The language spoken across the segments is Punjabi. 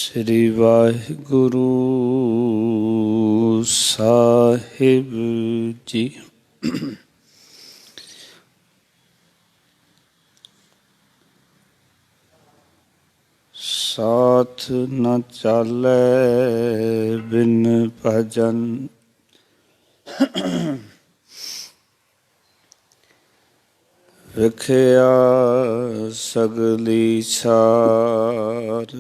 श्री वाहिगुरु साहिब जी। साथ न चाले बिन भजन, विखया सगली सार।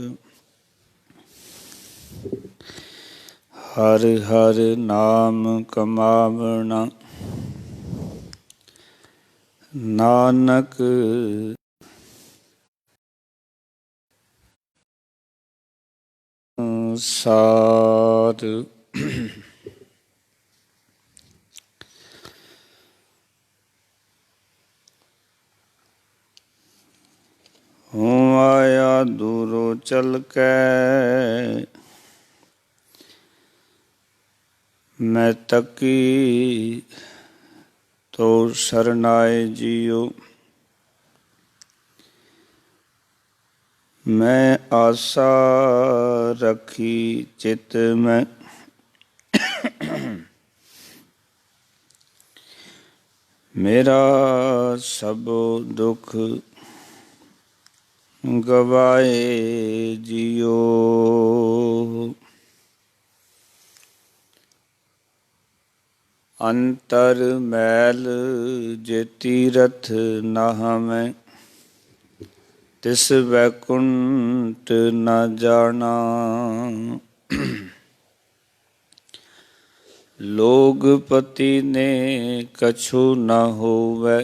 हर हर नाम कमावना, नानक सार। हूँ आया दूरों चल के, मैं तकी तो शरणाए जियो। मैं आशा रखी चित में, मेरा सब दुख गवाए जियो। अंतर मैल जे तीरथ नहावें, तिस वैकुंठ न जाना। लोगपति ने कछु न होवै,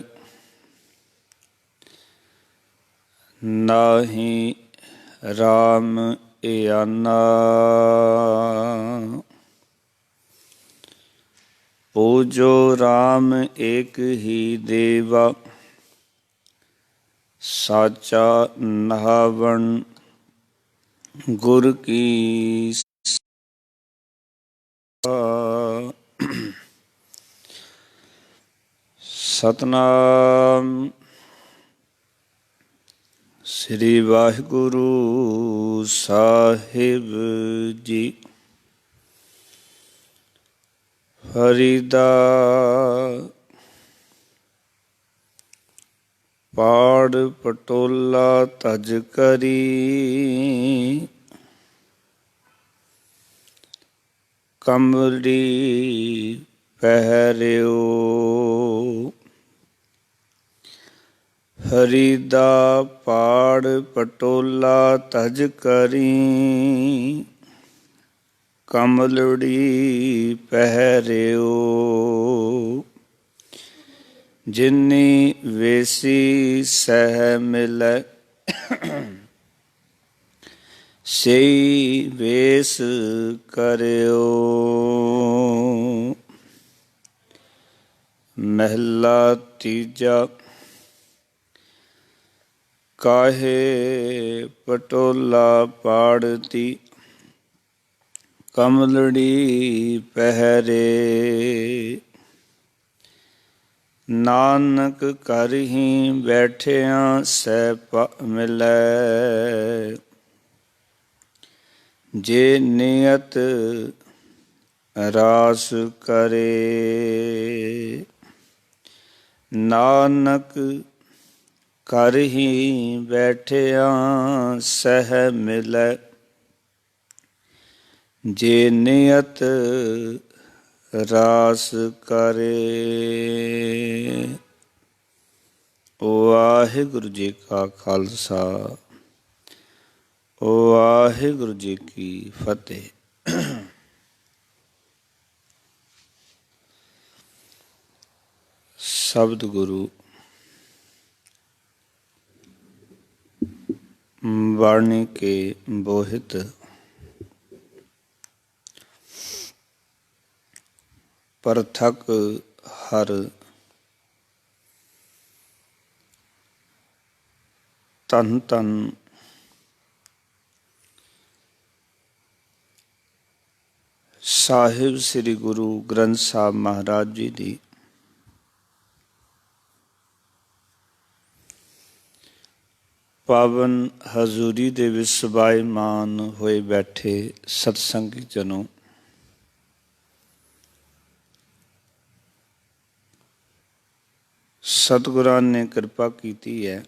नाहि राम याना। पूजो राम एक ही देवा, साचा नहावन गुर की। सतनाम श्री वाहिगुरु साहिब जी। फरीदा पाड़ पटोला तज करी, कमरी पहरियो। फरीदा पाड़ पटोला तज करी, कमलड़ी पहरियो। जिन्नी वेसी सह मिलै, सेई वेस करियो। महला तीजा काहे पटोला पाड़ती, कमलड़ी पहरे। नानक कर ही बैठिया सह मिलै, जे नियत रास करे। नानक कर ही बैठिया सह मिलै, जे नियत रास करे। वाहिगुरु जी का खालसा, वाहिगुरु जी की फतेह। शब्द गुरु वाणी के बोहित परथक हर तन तन साहिब श्री गुरु ग्रंथ साहब महाराज जी दी ਪਾਵਨ ਹਜ਼ੂਰੀ ਦੇ ਵਿੱਚ ਸਬਾਇਮਾਨ ਹੋਏ ਬੈਠੇ ਸਤਸੰਗੀ ਜਨੋ, ਸਤਿਗੁਰਾਂ ਨੇ ਕਿਰਪਾ ਕੀਤੀ ਹੈ।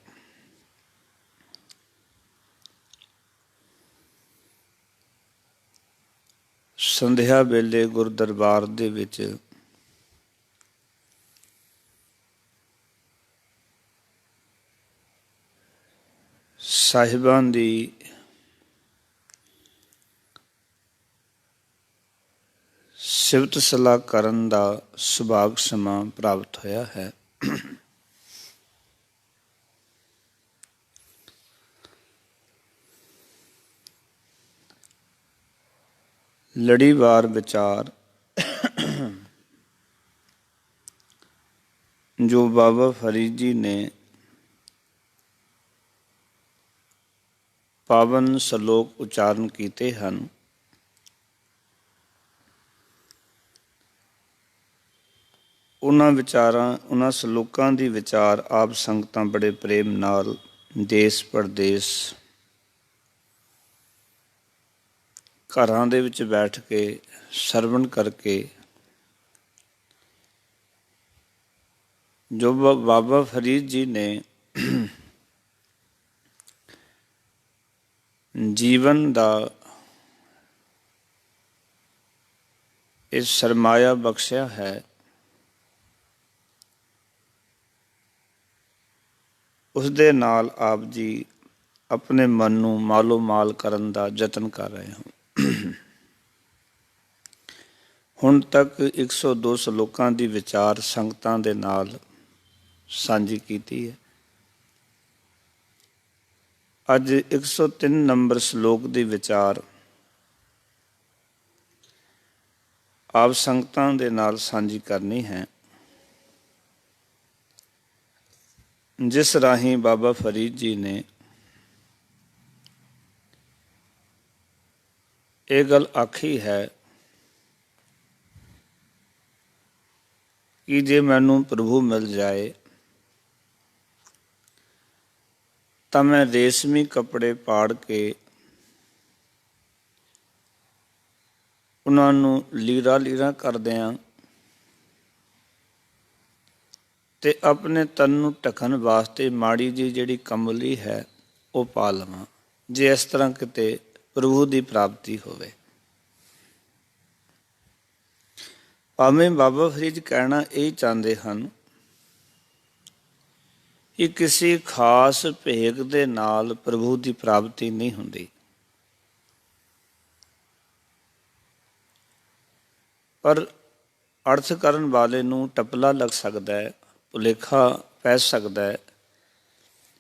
ਸੰਧਿਆ ਵੇਲੇ ਗੁਰ ਦਰਬਾਰ ਦੇ ਵਿੱਚ ਸਾਹਿਬਾਂ ਦੀ ਸਿਫਤ ਸਲਾਹ ਕਰਨ ਦਾ ਸੁਭਾਗ ਸਮਾਂ ਪ੍ਰਾਪਤ ਹੋਇਆ ਹੈ। ਲੜੀਵਾਰ ਵਿਚਾਰ ਜੋ ਬਾਬਾ ਫਰੀਦ ਜੀ ਨੇ ਪਾਵਨ ਸ਼ਲੋਕ ਉਚਾਰਨ ਕੀਤੇ ਹਨ, ਉਹਨਾਂ ਵਿਚਾਰਾਂ, ਉਹਨਾਂ ਸ਼ਲੋਕਾਂ ਦੀ ਵਿਚਾਰ ਆਪ ਸੰਗਤਾਂ ਬੜੇ ਪ੍ਰੇਮ ਨਾਲ ਦੇਸ਼ ਪ੍ਰਦੇਸ਼ ਘਰਾਂ ਦੇ ਵਿੱਚ ਬੈਠ ਕੇ ਸਰਵਣ ਕਰਕੇ ਜੋ ਬਾਬਾ ਫਰੀਦ ਜੀ ਨੇ ਜੀਵਨ ਦਾ ਇਹ ਸਰਮਾਇਆ ਬਖਸ਼ਿਆ ਹੈ, ਉਸ ਦੇ ਨਾਲ ਆਪ ਜੀ ਆਪਣੇ ਮਨ ਨੂੰ ਮਾਲੋ ਮਾਲ ਕਰਨ ਦਾ ਯਤਨ ਕਰ ਰਹੇ ਹੋ। ਹੁਣ ਤੱਕ 102 ਸ਼ਲੋਕਾਂ ਦੀ ਵਿਚਾਰ ਸੰਗਤਾਂ ਦੇ ਨਾਲ ਸਾਂਝੀ ਕੀਤੀ ਹੈ। ਅੱਜ 103 ਨੰਬਰ ਸ਼ਲੋਕ ਦੀ ਵਿਚਾਰ ਆਪ ਸੰਗਤਾਂ ਦੇ ਨਾਲ ਸਾਂਝੀ ਕਰਨੀ ਹੈ, ਜਿਸ ਰਾਹੀਂ ਬਾਬਾ ਫਰੀਦ ਜੀ ਨੇ ਇਹ ਗੱਲ ਆਖੀ ਹੈ ਕਿ ਜੇ ਮੈਨੂੰ ਪ੍ਰਭੂ ਮਿਲ ਜਾਏ ਤਾਂ ਮੈਂ ਰੇਸ਼ਮੀ ਕੱਪੜੇ ਪਾੜ ਕੇ ਉਹਨਾਂ ਨੂੰ ਲੀਰਾ ਲੀਰਾ ਕਰ ਦਿਆਂ ਤੇ ਆਪਣੇ ਤਨ ਨੂੰ ਢੱਕਣ ਵਾਸਤੇ ਮਾੜੀ ਜਿਹੀ ਜਿਹੜੀ ਕੰਬਲੀ ਹੈ ਉਹ ਪਾ ਲਵਾਂ, ਜੇ ਇਸ ਤਰ੍ਹਾਂ ਕਿਤੇ ਪ੍ਰਭੂ ਦੀ ਪ੍ਰਾਪਤੀ ਹੋਵੇ। ਭਾਵੇਂ ਬਾਬਾ ਫਰੀਦ ਕਹਿਣਾ ਇਹ ਚਾਹੁੰਦੇ ਹਨ ਕਿ ਕਿਸੇ ਖਾਸ ਭੇਗ ਦੇ ਨਾਲ ਪ੍ਰਭੂ ਦੀ ਪ੍ਰਾਪਤੀ ਨਹੀਂ ਹੁੰਦੀ, ਪਰ ਅਰਥ ਕਰਨ ਵਾਲੇ ਨੂੰ ਟਪਲਾ ਲੱਗ ਸਕਦਾ ਹੈ, ਭੁਲੇਖਾ ਪੈ ਸਕਦਾ ਹੈ।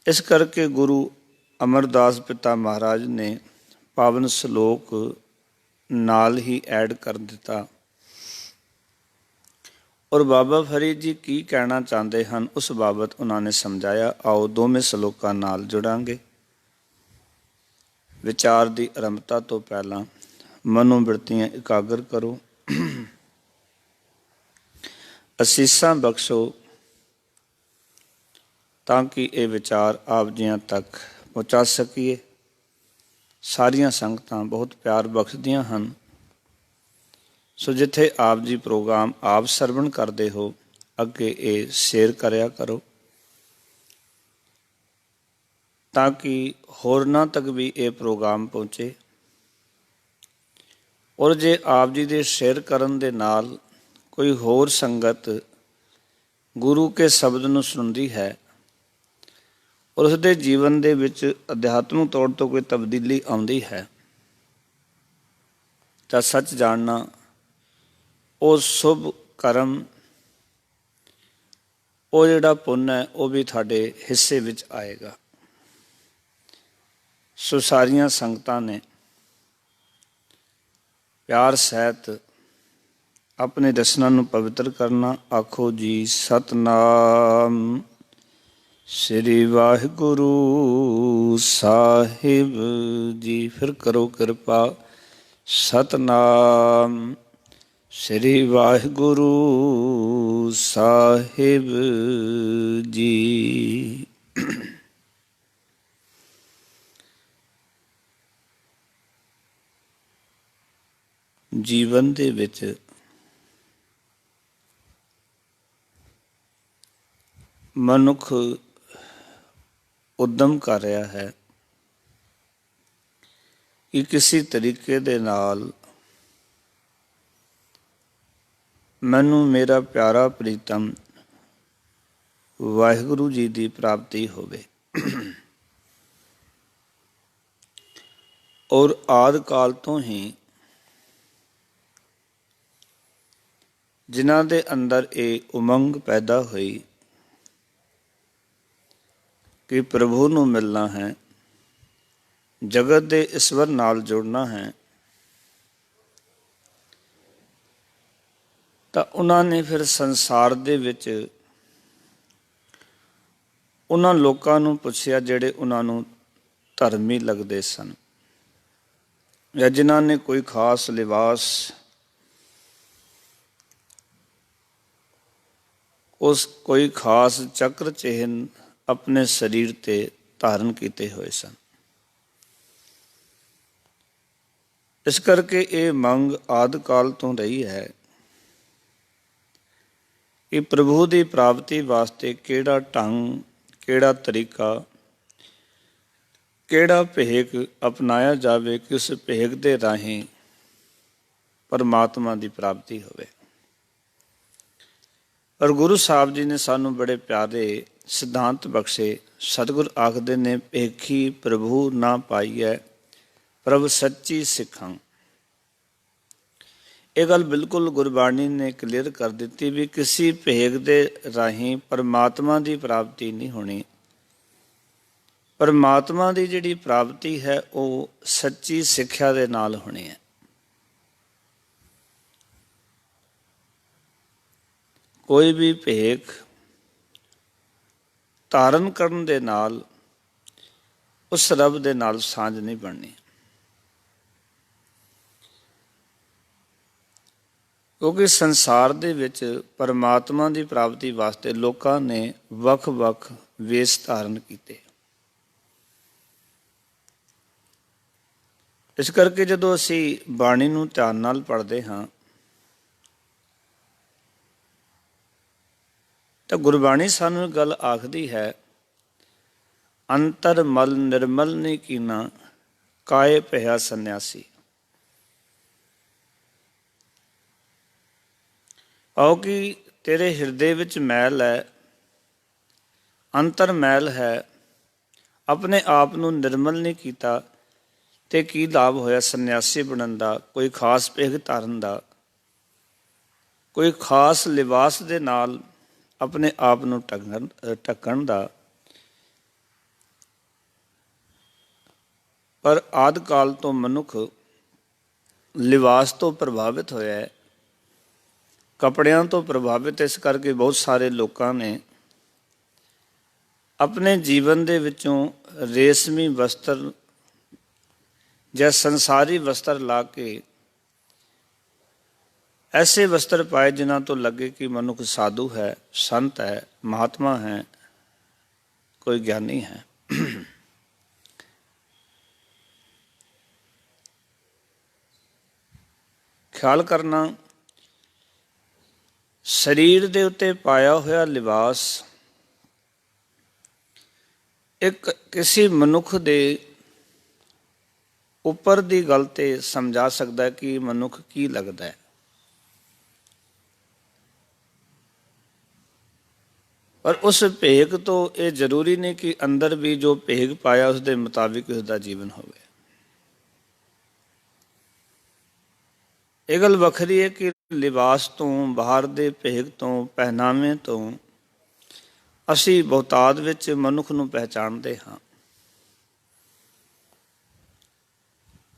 ਇਸ ਕਰਕੇ ਗੁਰੂ ਅਮਰਦਾਸ ਪਿਤਾ ਮਹਾਰਾਜ ਨੇ ਪਾਵਨ ਸ਼ਲੋਕ ਨਾਲ ਹੀ ਐਡ ਕਰ ਦਿੱਤਾ, ਔਰ ਬਾਬਾ ਫਰੀਦ ਜੀ ਕੀ ਕਹਿਣਾ ਚਾਹੁੰਦੇ ਹਨ ਉਸ ਬਾਬਤ ਉਹਨਾਂ ਨੇ ਸਮਝਾਇਆ। ਆਓ ਦੋਵੇਂ ਸ਼ਲੋਕਾਂ ਨਾਲ ਜੁੜਾਂਗੇ। ਵਿਚਾਰ ਦੀ ਆਰੰਭਤਾ ਤੋਂ ਪਹਿਲਾਂ ਮਨੋਬਿਰਤੀਆਂ ਇਕਾਗਰ ਕਰੋ, ਅਸੀਸਾਂ ਬਖਸ਼ੋ ਤਾਂ ਕਿ ਇਹ ਵਿਚਾਰ ਆਪ ਜੀਆਂ ਤੱਕ ਪਹੁੰਚਾ ਸਕੀਏ। ਸਾਰੀਆਂ ਸੰਗਤਾਂ ਬਹੁਤ ਪਿਆਰ ਬਖਸ਼ਦੀਆਂ ਹਨ, ਸੋ ਜਿੱਥੇ ਆਪ ਜੀ ਪ੍ਰੋਗਰਾਮ ਆਪ ਸਰਵਣ ਕਰਦੇ ਹੋ ਅੱਗੇ ਇਹ ਸ਼ੇਅਰ ਕਰਿਆ ਕਰੋ ਤਾਂ ਕਿ ਹੋਰਨਾਂ ਤੱਕ ਵੀ ਇਹ ਪ੍ਰੋਗਰਾਮ ਪਹੁੰਚੇ। ਔਰ ਜੇ ਆਪ ਜੀ ਦੇ ਸ਼ੇਅਰ ਕਰਨ ਦੇ ਨਾਲ ਕੋਈ ਹੋਰ ਸੰਗਤ ਗੁਰੂ ਕੇ ਸ਼ਬਦ ਨੂੰ ਸੁਣਦੀ ਹੈ ਔਰ ਉਸਦੇ ਜੀਵਨ ਦੇ ਵਿੱਚ ਅਧਿਆਤਮਿਕ ਤੌਰ ਤੋਂ ਕੋਈ ਤਬਦੀਲੀ ਆਉਂਦੀ ਹੈ ਤਾਂ ਸੱਚ ਜਾਣਨਾ ਉਹ ਸ਼ੁਭ ਕਰਮ, ਉਹ ਜਿਹੜਾ ਪੁੰਨ ਹੈ ਉਹ ਵੀ ਤੁਹਾਡੇ ਹਿੱਸੇ ਵਿੱਚ ਆਏਗਾ। ਸੋ ਸਾਰੀਆਂ ਸੰਗਤਾਂ ਨੇ ਪਿਆਰ ਸਹਿਤ ਆਪਣੇ ਰਸਨਾ ਨੂੰ ਪਵਿੱਤਰ ਕਰਨਾ। ਆਖੋ ਜੀ ਸਤਨਾਮ ਸ੍ਰੀ ਵਾਹਿਗੁਰੂ ਸਾਹਿਬ ਜੀ। ਫਿਰ ਕਰੋ ਕਿਰਪਾ। ਸਤਨਾਮ ਸ੍ਰੀ ਵਾਹਿਗੁਰੂ ਸਾਹਿਬ ਜੀ। ਜੀਵਨ ਦੇ ਵਿੱਚ ਮਨੁੱਖ ਉੱਦਮ ਕਰ ਰਿਹਾ ਹੈ ਕਿ ਕਿਸੇ ਤਰੀਕੇ ਦੇ ਨਾਲ ਮੈਨੂੰ ਮੇਰਾ ਪਿਆਰਾ ਪ੍ਰੀਤਮ ਵਾਹਿਗੁਰੂ ਜੀ ਦੀ ਪ੍ਰਾਪਤੀ ਹੋਵੇ। ਔਰ ਆਦਿ ਕਾਲ ਤੋਂ ਹੀ ਜਿਨ੍ਹਾਂ ਦੇ ਅੰਦਰ ਇਹ ਉਮੰਗ ਪੈਦਾ ਹੋਈ ਕਿ ਪ੍ਰਭੂ ਨੂੰ ਮਿਲਣਾ ਹੈ, ਜਗਤ ਦੇ ਈਸ਼ਵਰ ਨਾਲ ਜੁੜਨਾ ਹੈ, ਤਾਂ ਉਹਨਾਂ ਨੇ ਫਿਰ ਸੰਸਾਰ ਦੇ ਵਿੱਚ ਉਹਨਾਂ ਲੋਕਾਂ ਨੂੰ ਪੁੱਛਿਆ ਜਿਹੜੇ ਉਹਨਾਂ ਨੂੰ ਧਰਮੀ ਲੱਗਦੇ ਸਨ, ਜਾਂ ਜਿਨ੍ਹਾਂ ਨੇ ਕੋਈ ਖਾਸ ਲਿਬਾਸ ਕੋਈ ਖਾਸ ਚੱਕਰ ਚਿੰਨ੍ਹ ਆਪਣੇ ਸਰੀਰ ਤੇ ਧਾਰਨ ਕੀਤੇ ਹੋਏ ਸਨ। ਇਸ ਕਰਕੇ ਇਹ ਮੰਗ ਆਦਿ ਕਾਲ ਤੋਂ ਰਹੀ ਹੈ ਕਿ ਪ੍ਰਭੂ ਦੀ ਪ੍ਰਾਪਤੀ ਵਾਸਤੇ ਕਿਹੜਾ ਢੰਗ, ਕਿਹੜਾ ਤਰੀਕਾ, ਕਿਹੜਾ ਭੇਖ ਅਪਣਾਇਆ ਜਾਵੇ ਕਿ ਉਸ ਭੇਖ ਦੇ ਰਾਹੀਂ ਪਰਮਾਤਮਾ ਦੀ ਪ੍ਰਾਪਤੀ ਹੋਵੇ। ਪਰ ਗੁਰੂ ਸਾਹਿਬ ਜੀ ਨੇ ਸਾਨੂੰ ਬੜੇ ਪਿਆਰੇ ਸਿਧਾਂਤ ਬਖਸ਼ੇ। ਸਤਿਗੁਰ ਆਖਦੇ ਨੇ, ਭੇਖੀ ਪ੍ਰਭੂ ਨਾ ਪਾਈਐ ਪ੍ਰਭ ਸੱਚੀ ਸਿੱਖਾਂ। ਇਹ ਗੱਲ ਬਿਲਕੁਲ ਗੁਰਬਾਣੀ ਨੇ ਕਲੀਅਰ ਕਰ ਦਿੱਤੀ ਵੀ ਕਿਸੇ ਭੇਖ ਦੇ ਰਾਹੀਂ ਪਰਮਾਤਮਾ ਦੀ ਪ੍ਰਾਪਤੀ ਨਹੀਂ ਹੋਣੀ। ਪਰਮਾਤਮਾ ਦੀ ਜਿਹੜੀ ਪ੍ਰਾਪਤੀ ਹੈ ਉਹ ਸੱਚੀ ਸਿੱਖਿਆ ਦੇ ਨਾਲ ਹੋਣੀ ਹੈ। ਕੋਈ ਵੀ ਭੇਖ ਧਾਰਨ ਕਰਨ ਦੇ ਨਾਲ ਉਸ ਰੱਬ ਦੇ ਨਾਲ ਸਾਂਝ ਨਹੀਂ ਬਣਨੀ, ਕਿਉਂਕਿ ਸੰਸਾਰ ਦੇ ਵਿੱਚ ਪਰਮਾਤਮਾ ਦੀ ਪ੍ਰਾਪਤੀ ਵਾਸਤੇ ਲੋਕਾਂ ਨੇ ਵੱਖ-ਵੱਖ ਵੇਸ਼ ਧਾਰਨ ਕੀਤੇ। ਇਸ ਕਰਕੇ ਜਦੋਂ ਅਸੀਂ ਬਾਣੀ ਨੂੰ ਧਿਆਨ ਨਾਲ ਪੜ੍ਹਦੇ ਹਾਂ ਤਾਂ ਗੁਰਬਾਣੀ ਸਾਨੂੰ ਗੱਲ ਆਖਦੀ ਹੈ, ਅੰਤਰ ਮਲ ਨਿਰਮਲ ਨਹੀਂ ਕੀਨਾ ਕਾਏ ਭਇਆ ਸੰਨਿਆਸੀ। ਆਓ ਕਿ ਤੇਰੇ ਹਿਰਦੇ ਵਿੱਚ ਮੈਲ ਹੈ, ਅੰਤਰ ਮੈਲ ਹੈ, ਆਪਣੇ ਆਪ ਨੂੰ ਨਿਰਮਲ ਨਹੀਂ ਕੀਤਾ ਤੇ ਕੀ ਲਾਭ ਹੋਇਆ ਸੰਨਿਆਸੀ ਬਣਨ ਦਾ, ਕੋਈ ਖਾਸ ਭੇਖ ਧਾਰਨ ਦਾ, ਕੋਈ ਖਾਸ ਲਿਬਾਸ ਦੇ ਨਾਲ ਆਪਣੇ ਆਪ ਨੂੰ ਢੱਕਣ ਦਾ। ਪਰ ਆਦਿ ਕਾਲ ਤੋਂ ਮਨੁੱਖ ਲਿਬਾਸ ਤੋਂ ਪ੍ਰਭਾਵਿਤ ਹੋਇਆ ਹੈ, ਕੱਪੜਿਆਂ ਤੋਂ ਪ੍ਰਭਾਵਿਤ। ਇਸ ਕਰਕੇ ਬਹੁਤ ਸਾਰੇ ਲੋਕਾਂ ਨੇ ਆਪਣੇ ਜੀਵਨ ਦੇ ਵਿੱਚੋਂ ਰੇਸ਼ਮੀ ਵਸਤਰ ਜਾਂ ਸੰਸਾਰੀ ਵਸਤਰ ਲਾ ਕੇ ਐਸੇ ਵਸਤਰ ਪਾਏ ਜਿਨ੍ਹਾਂ ਤੋਂ ਲੱਗੇ ਕਿ ਮਨੁੱਖ ਸਾਧੂ ਹੈ, ਸੰਤ ਹੈ, ਮਹਾਤਮਾ ਹੈ, ਕੋਈ ਗਿਆਨੀ ਹੈ। ਖਿਆਲ ਕਰਨਾ, ਸਰੀਰ ਦੇ ਉੱਤੇ ਪਾਇਆ ਹੋਇਆ ਲਿਬਾਸ ਇੱਕ ਕਿਸੇ ਮਨੁੱਖ ਦੇ ਉੱਪਰ ਦੀ ਗੱਲ ਤੇ ਸਮਝਾ ਸਕਦਾ ਕਿ ਮਨੁੱਖ ਕੀ ਲੱਗਦਾ ਹੈ। ਪਰ ਉਸ ਭੇਖ ਤੋਂ ਇਹ ਜ਼ਰੂਰੀ ਨਹੀਂ ਕਿ ਅੰਦਰ ਵੀ ਜੋ ਭੇਖ ਪਾਇਆ ਉਸ ਦੇ ਮੁਤਾਬਿਕ ਉਸਦਾ ਜੀਵਨ ਹੋਵੇ। ਇਹ ਗੱਲ ਵੱਖਰੀ ਹੈ ਕਿ ਲਿਬਾਸ ਤੋਂ, ਬਾਹਰ ਦੇ ਭੇਖ ਤੋਂ, ਪਹਿਨਾਵੇ ਤੋਂ ਅਸੀਂ ਬਹੁਤਾਤ ਵਿੱਚ ਮਨੁੱਖ ਨੂੰ ਪਹਿਚਾਣਦੇ ਹਾਂ।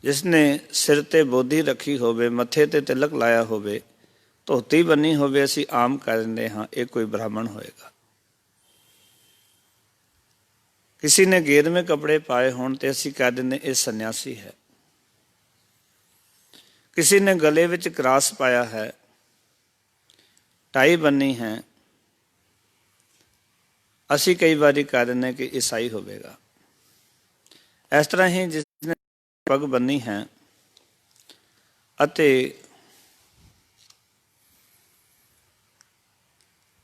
ਜਿਸ ਨੇ ਸਿਰ ਤੇ ਬੋਧੀ ਰੱਖੀ ਹੋਵੇ, ਮੱਥੇ ਤੇ ਤਿਲਕ ਲਾਇਆ ਹੋਵੇ, ਧੋਤੀ ਬੰਨੀ ਹੋਵੇ, ਅਸੀਂ ਆਮ ਕਹਿ ਦਿੰਦੇ ਹਾਂ ਇਹ ਕੋਈ ਬ੍ਰਾਹਮਣ ਹੋਏਗਾ। ਕਿਸੇ ਨੇ ਗੇਰਵੇਂ ਕੱਪੜੇ ਪਾਏ ਹੋਣ ਤੇ ਅਸੀਂ ਕਹਿ ਦਿੰਦੇ ਇਹ ਸੰਨਿਆਸੀ ਹੈ। ਕਿਸੇ ਨੇ ਗਲੇ ਵਿੱਚ ਕਰਾਸ ਪਾਇਆ ਹੈ, ਟਾਈ ਬੰਨੀ ਹੈ, ਅਸੀਂ ਕਈ ਵਾਰੀ ਕਹਿ ਦਿੰਦੇ ਕਿ ਈਸਾਈ ਹੋਵੇਗਾ। ਇਸ ਤਰ੍ਹਾਂ ਹੀ ਜਿਸ ਨੇ ਪੱਗ ਬੰਨੀ ਹੈ ਅਤੇ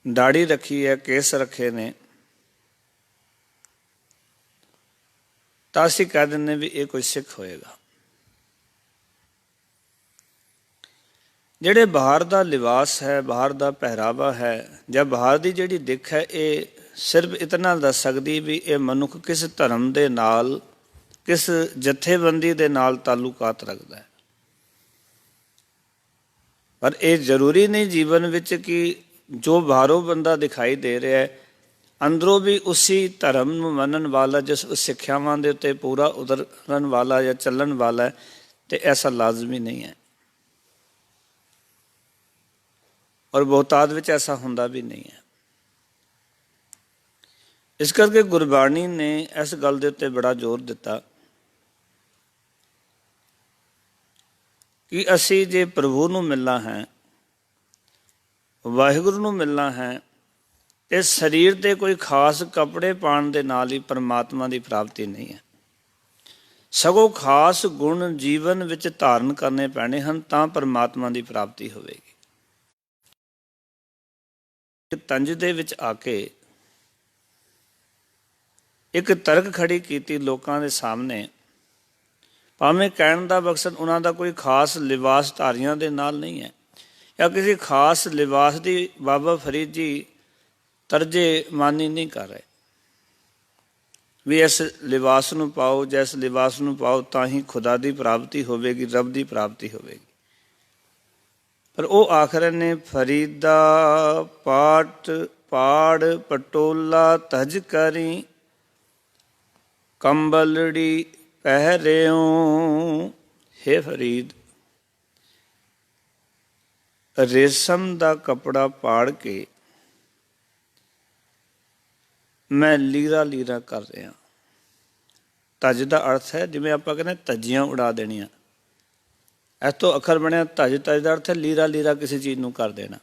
दाढ़ी रखी है, केस रखे ने, ਤਾਂ ਅਸੀਂ ਕਹਿ ਦਿੰਦੇ ਵੀ ਇਹ ਕੋਈ ਸਿੱਖ ਹੋਏਗਾ। ਜਿਹੜੇ ਬਾਹਰ ਦਾ ਲਿਬਾਸ ਹੈ, ਬਾਹਰ ਦਾ ਪਹਿਰਾਵਾ ਹੈ, ਜਾਂ ਬਾਹਰ ਦੀ ਜਿਹੜੀ ਦਿੱਖ ਹੈ, ਇਹ ਸਿਰਫ ਇਤਨਾ ਦੱਸ ਸਕਦੀ ਵੀ ਇਹ ਮਨੁੱਖ ਕਿਸ ਧਰਮ ਦੇ ਨਾਲ, ਕਿਸ ਜਥੇਬੰਦੀ ਦੇ ਨਾਲ ਤਾਲੁਕਾਤ ਰੱਖਦਾ ਹੈ। ਪਰ ਇਹ ਜ਼ਰੂਰੀ ਨਹੀਂ ਜੀਵਨ ਵਿੱਚ ਕਿ ਜੋ ਬਾਹਰੋਂ ਬੰਦਾ ਦਿਖਾਈ ਦੇ ਰਿਹਾ ਹੈ, ਅੰਦਰੋਂ ਵੀ ਉਸੀ ਧਰਮ ਨੂੰ ਮੰਨਣ ਵਾਲਾ, ਜਿਸ ਸਿੱਖਿਆਵਾਂ ਦੇ ਉੱਤੇ ਪੂਰਾ ਉਤਰਨ ਵਾਲਾ ਜਾਂ ਚੱਲਣ ਵਾਲਾ ਹੈ, ਤੇ ਐਸਾ ਲਾਜ਼ਮੀ ਨਹੀਂ ਹੈ। ਔਰ ਬਹੁਤਾਤ ਵਿੱਚ ਐਸਾ ਹੁੰਦਾ ਵੀ ਨਹੀਂ ਹੈ। ਇਸ ਕਰਕੇ ਗੁਰਬਾਣੀ ਨੇ ਇਸ ਗੱਲ ਦੇ ਉੱਤੇ ਬੜਾ ਜ਼ੋਰ ਦਿੱਤਾ ਕਿ ਅਸੀਂ ਜੇ ਪ੍ਰਭੂ ਨੂੰ ਮਿਲਣਾ ਹੈ, ਵਾਹਿਗੁਰੂ ਨੂੰ ਮਿਲਣਾ ਹੈ, ਤੇ ਸਰੀਰ ਤੇ ਕੋਈ ਖਾਸ ਕੱਪੜੇ ਪਾਉਣ ਦੇ ਨਾਲ ਹੀ ਪਰਮਾਤਮਾ ਦੀ ਪ੍ਰਾਪਤੀ ਨਹੀਂ ਹੈ। ਸਗੋਂ ਖਾਸ ਗੁਣ ਜੀਵਨ ਵਿੱਚ ਧਾਰਨ ਕਰਨੇ ਪੈਣੇ ਹਨ, ਤਾਂ ਪਰਮਾਤਮਾ ਦੀ ਪ੍ਰਾਪਤੀ ਹੋਵੇਗੀ। ਤੰਜ ਦੇ ਵਿੱਚ ਆ ਕੇ ਇੱਕ ਤਰਕ ਖੜੀ ਕੀਤੀ ਲੋਕਾਂ ਦੇ ਸਾਹਮਣੇ, ਭਾਵੇਂ ਕਹਿਣ ਦਾ ਮਕਸਦ ਉਹਨਾਂ ਦਾ ਕੋਈ ਖਾਸ ਲਿਬਾਸ ਧਾਰੀਆਂ ਦੇ ਨਾਲ ਨਹੀਂ ਹੈ, ਜਾਂ ਕਿਸੇ ਖਾਸ ਲਿਬਾਸ ਦੀ ਬਾਬਾ ਫਰੀਦ ਜੀ ਤਰਜੇਮਾਨੀ ਨਹੀਂ ਕਰ ਰਹੇ ਵੀ ਇਸ ਲਿਬਾਸ ਨੂੰ ਪਾਓ, ਜਿਸ ਲਿਬਾਸ ਨੂੰ ਪਾਓ ਤਾਂ ਹੀ ਖੁਦਾ ਦੀ ਪ੍ਰਾਪਤੀ ਹੋਵੇਗੀ, ਰੱਬ ਦੀ ਪ੍ਰਾਪਤੀ ਹੋਵੇਗੀ। ਪਰ ਉਹ ਆਖ ਰਹੇ ਨੇ, ਫਰੀਦਾ ਪਾੜ ਪਟੋਲਾ ਤਜ ਕਰੀ, ਕੰਬਲੜੀ ਪਹਿਰਿਓ। ਹੇ ਫਰੀਦ, ਰੇਸ਼ਮ ਦਾ ਕੱਪੜਾ ਪਾੜ ਕੇ ਮੈਂ ਲੀਰਾ ਲੀਰਾ ਕਰ ਰਿਹਾ। ਤਜ ਦਾ ਅਰਥ ਹੈ, ਜਿਵੇਂ ਆਪਾਂ ਕਹਿੰਦੇ ਧੱਜੀਆਂ ਉਡਾ ਦੇਣੀਆਂ, ਇਸ ਤੋਂ ਅੱਖਰ ਬਣਿਆ ਤਜ। ਤਜ ਦਾ ਅਰਥ ਹੈ ਲੀਰਾ ਲੀਰਾ ਕਿਸੇ ਚੀਜ਼ ਨੂੰ ਕਰ ਦੇਣਾ,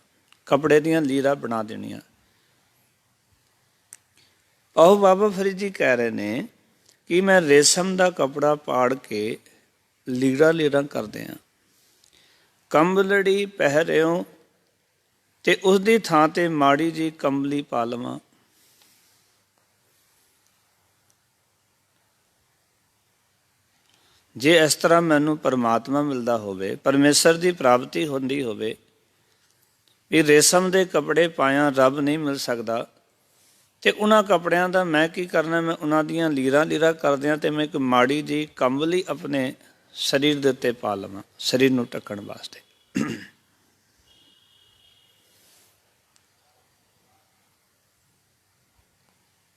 ਕੱਪੜੇ ਦੀਆਂ ਲੀਰਾ ਬਣਾ ਦੇਣੀਆਂ। ਆਹੋ ਬਾਬਾ ਫਰੀਦ ਜੀ ਕਹਿ ਰਹੇ ਨੇ ਕਿ ਮੈਂ ਰੇਸ਼ਮ ਦਾ ਕੱਪੜਾ ਪਾੜ ਕੇ ਲੀਰਾ ਲੀਰਾ ਕਰਦੇ ਹਾਂ, ਕੰਬਲੜੀ ਪਹਿਰਿਓ, ਤੇ ਉਸਦੀ ਥਾਂ ਤੇ ਮਾੜੀ ਜੀ ਕੰਬਲੀ ਪਾ ਲਵਾਂ। ਜੇ ਇਸ ਤਰ੍ਹਾਂ ਮੈਨੂੰ ਪਰਮਾਤਮਾ ਮਿਲਦਾ ਹੋਵੇ, ਪਰਮੇਸ਼ਰ ਦੀ ਪ੍ਰਾਪਤੀ ਹੁੰਦੀ ਹੋਵੇ, ਵੀ ਰੇਸ਼ਮ ਦੇ ਕੱਪੜੇ ਪਾਇਆ ਰੱਬ ਨਹੀਂ ਮਿਲ ਸਕਦਾ, ਤੇ ਉਹਨਾਂ ਕੱਪੜਿਆਂ ਦਾ ਮੈਂ ਕੀ ਕਰਨਾ? ਮੈਂ ਉਹਨਾਂ ਦੀਆਂ ਲੀਰਾਂ ਲੀਰਾਂ ਕਰਦਿਆਂ ਤੇ ਮੈਂ ਇੱਕ ਮਾੜੀ ਜਿਹੀ ਕੰਬਲੀ ਆਪਣੇ ਸਰੀਰ ਦੇ ਉੱਤੇ ਪਾ ਲਵਾਂ, ਸਰੀਰ ਨੂੰ ਢੱਕਣ ਵਾਸਤੇ।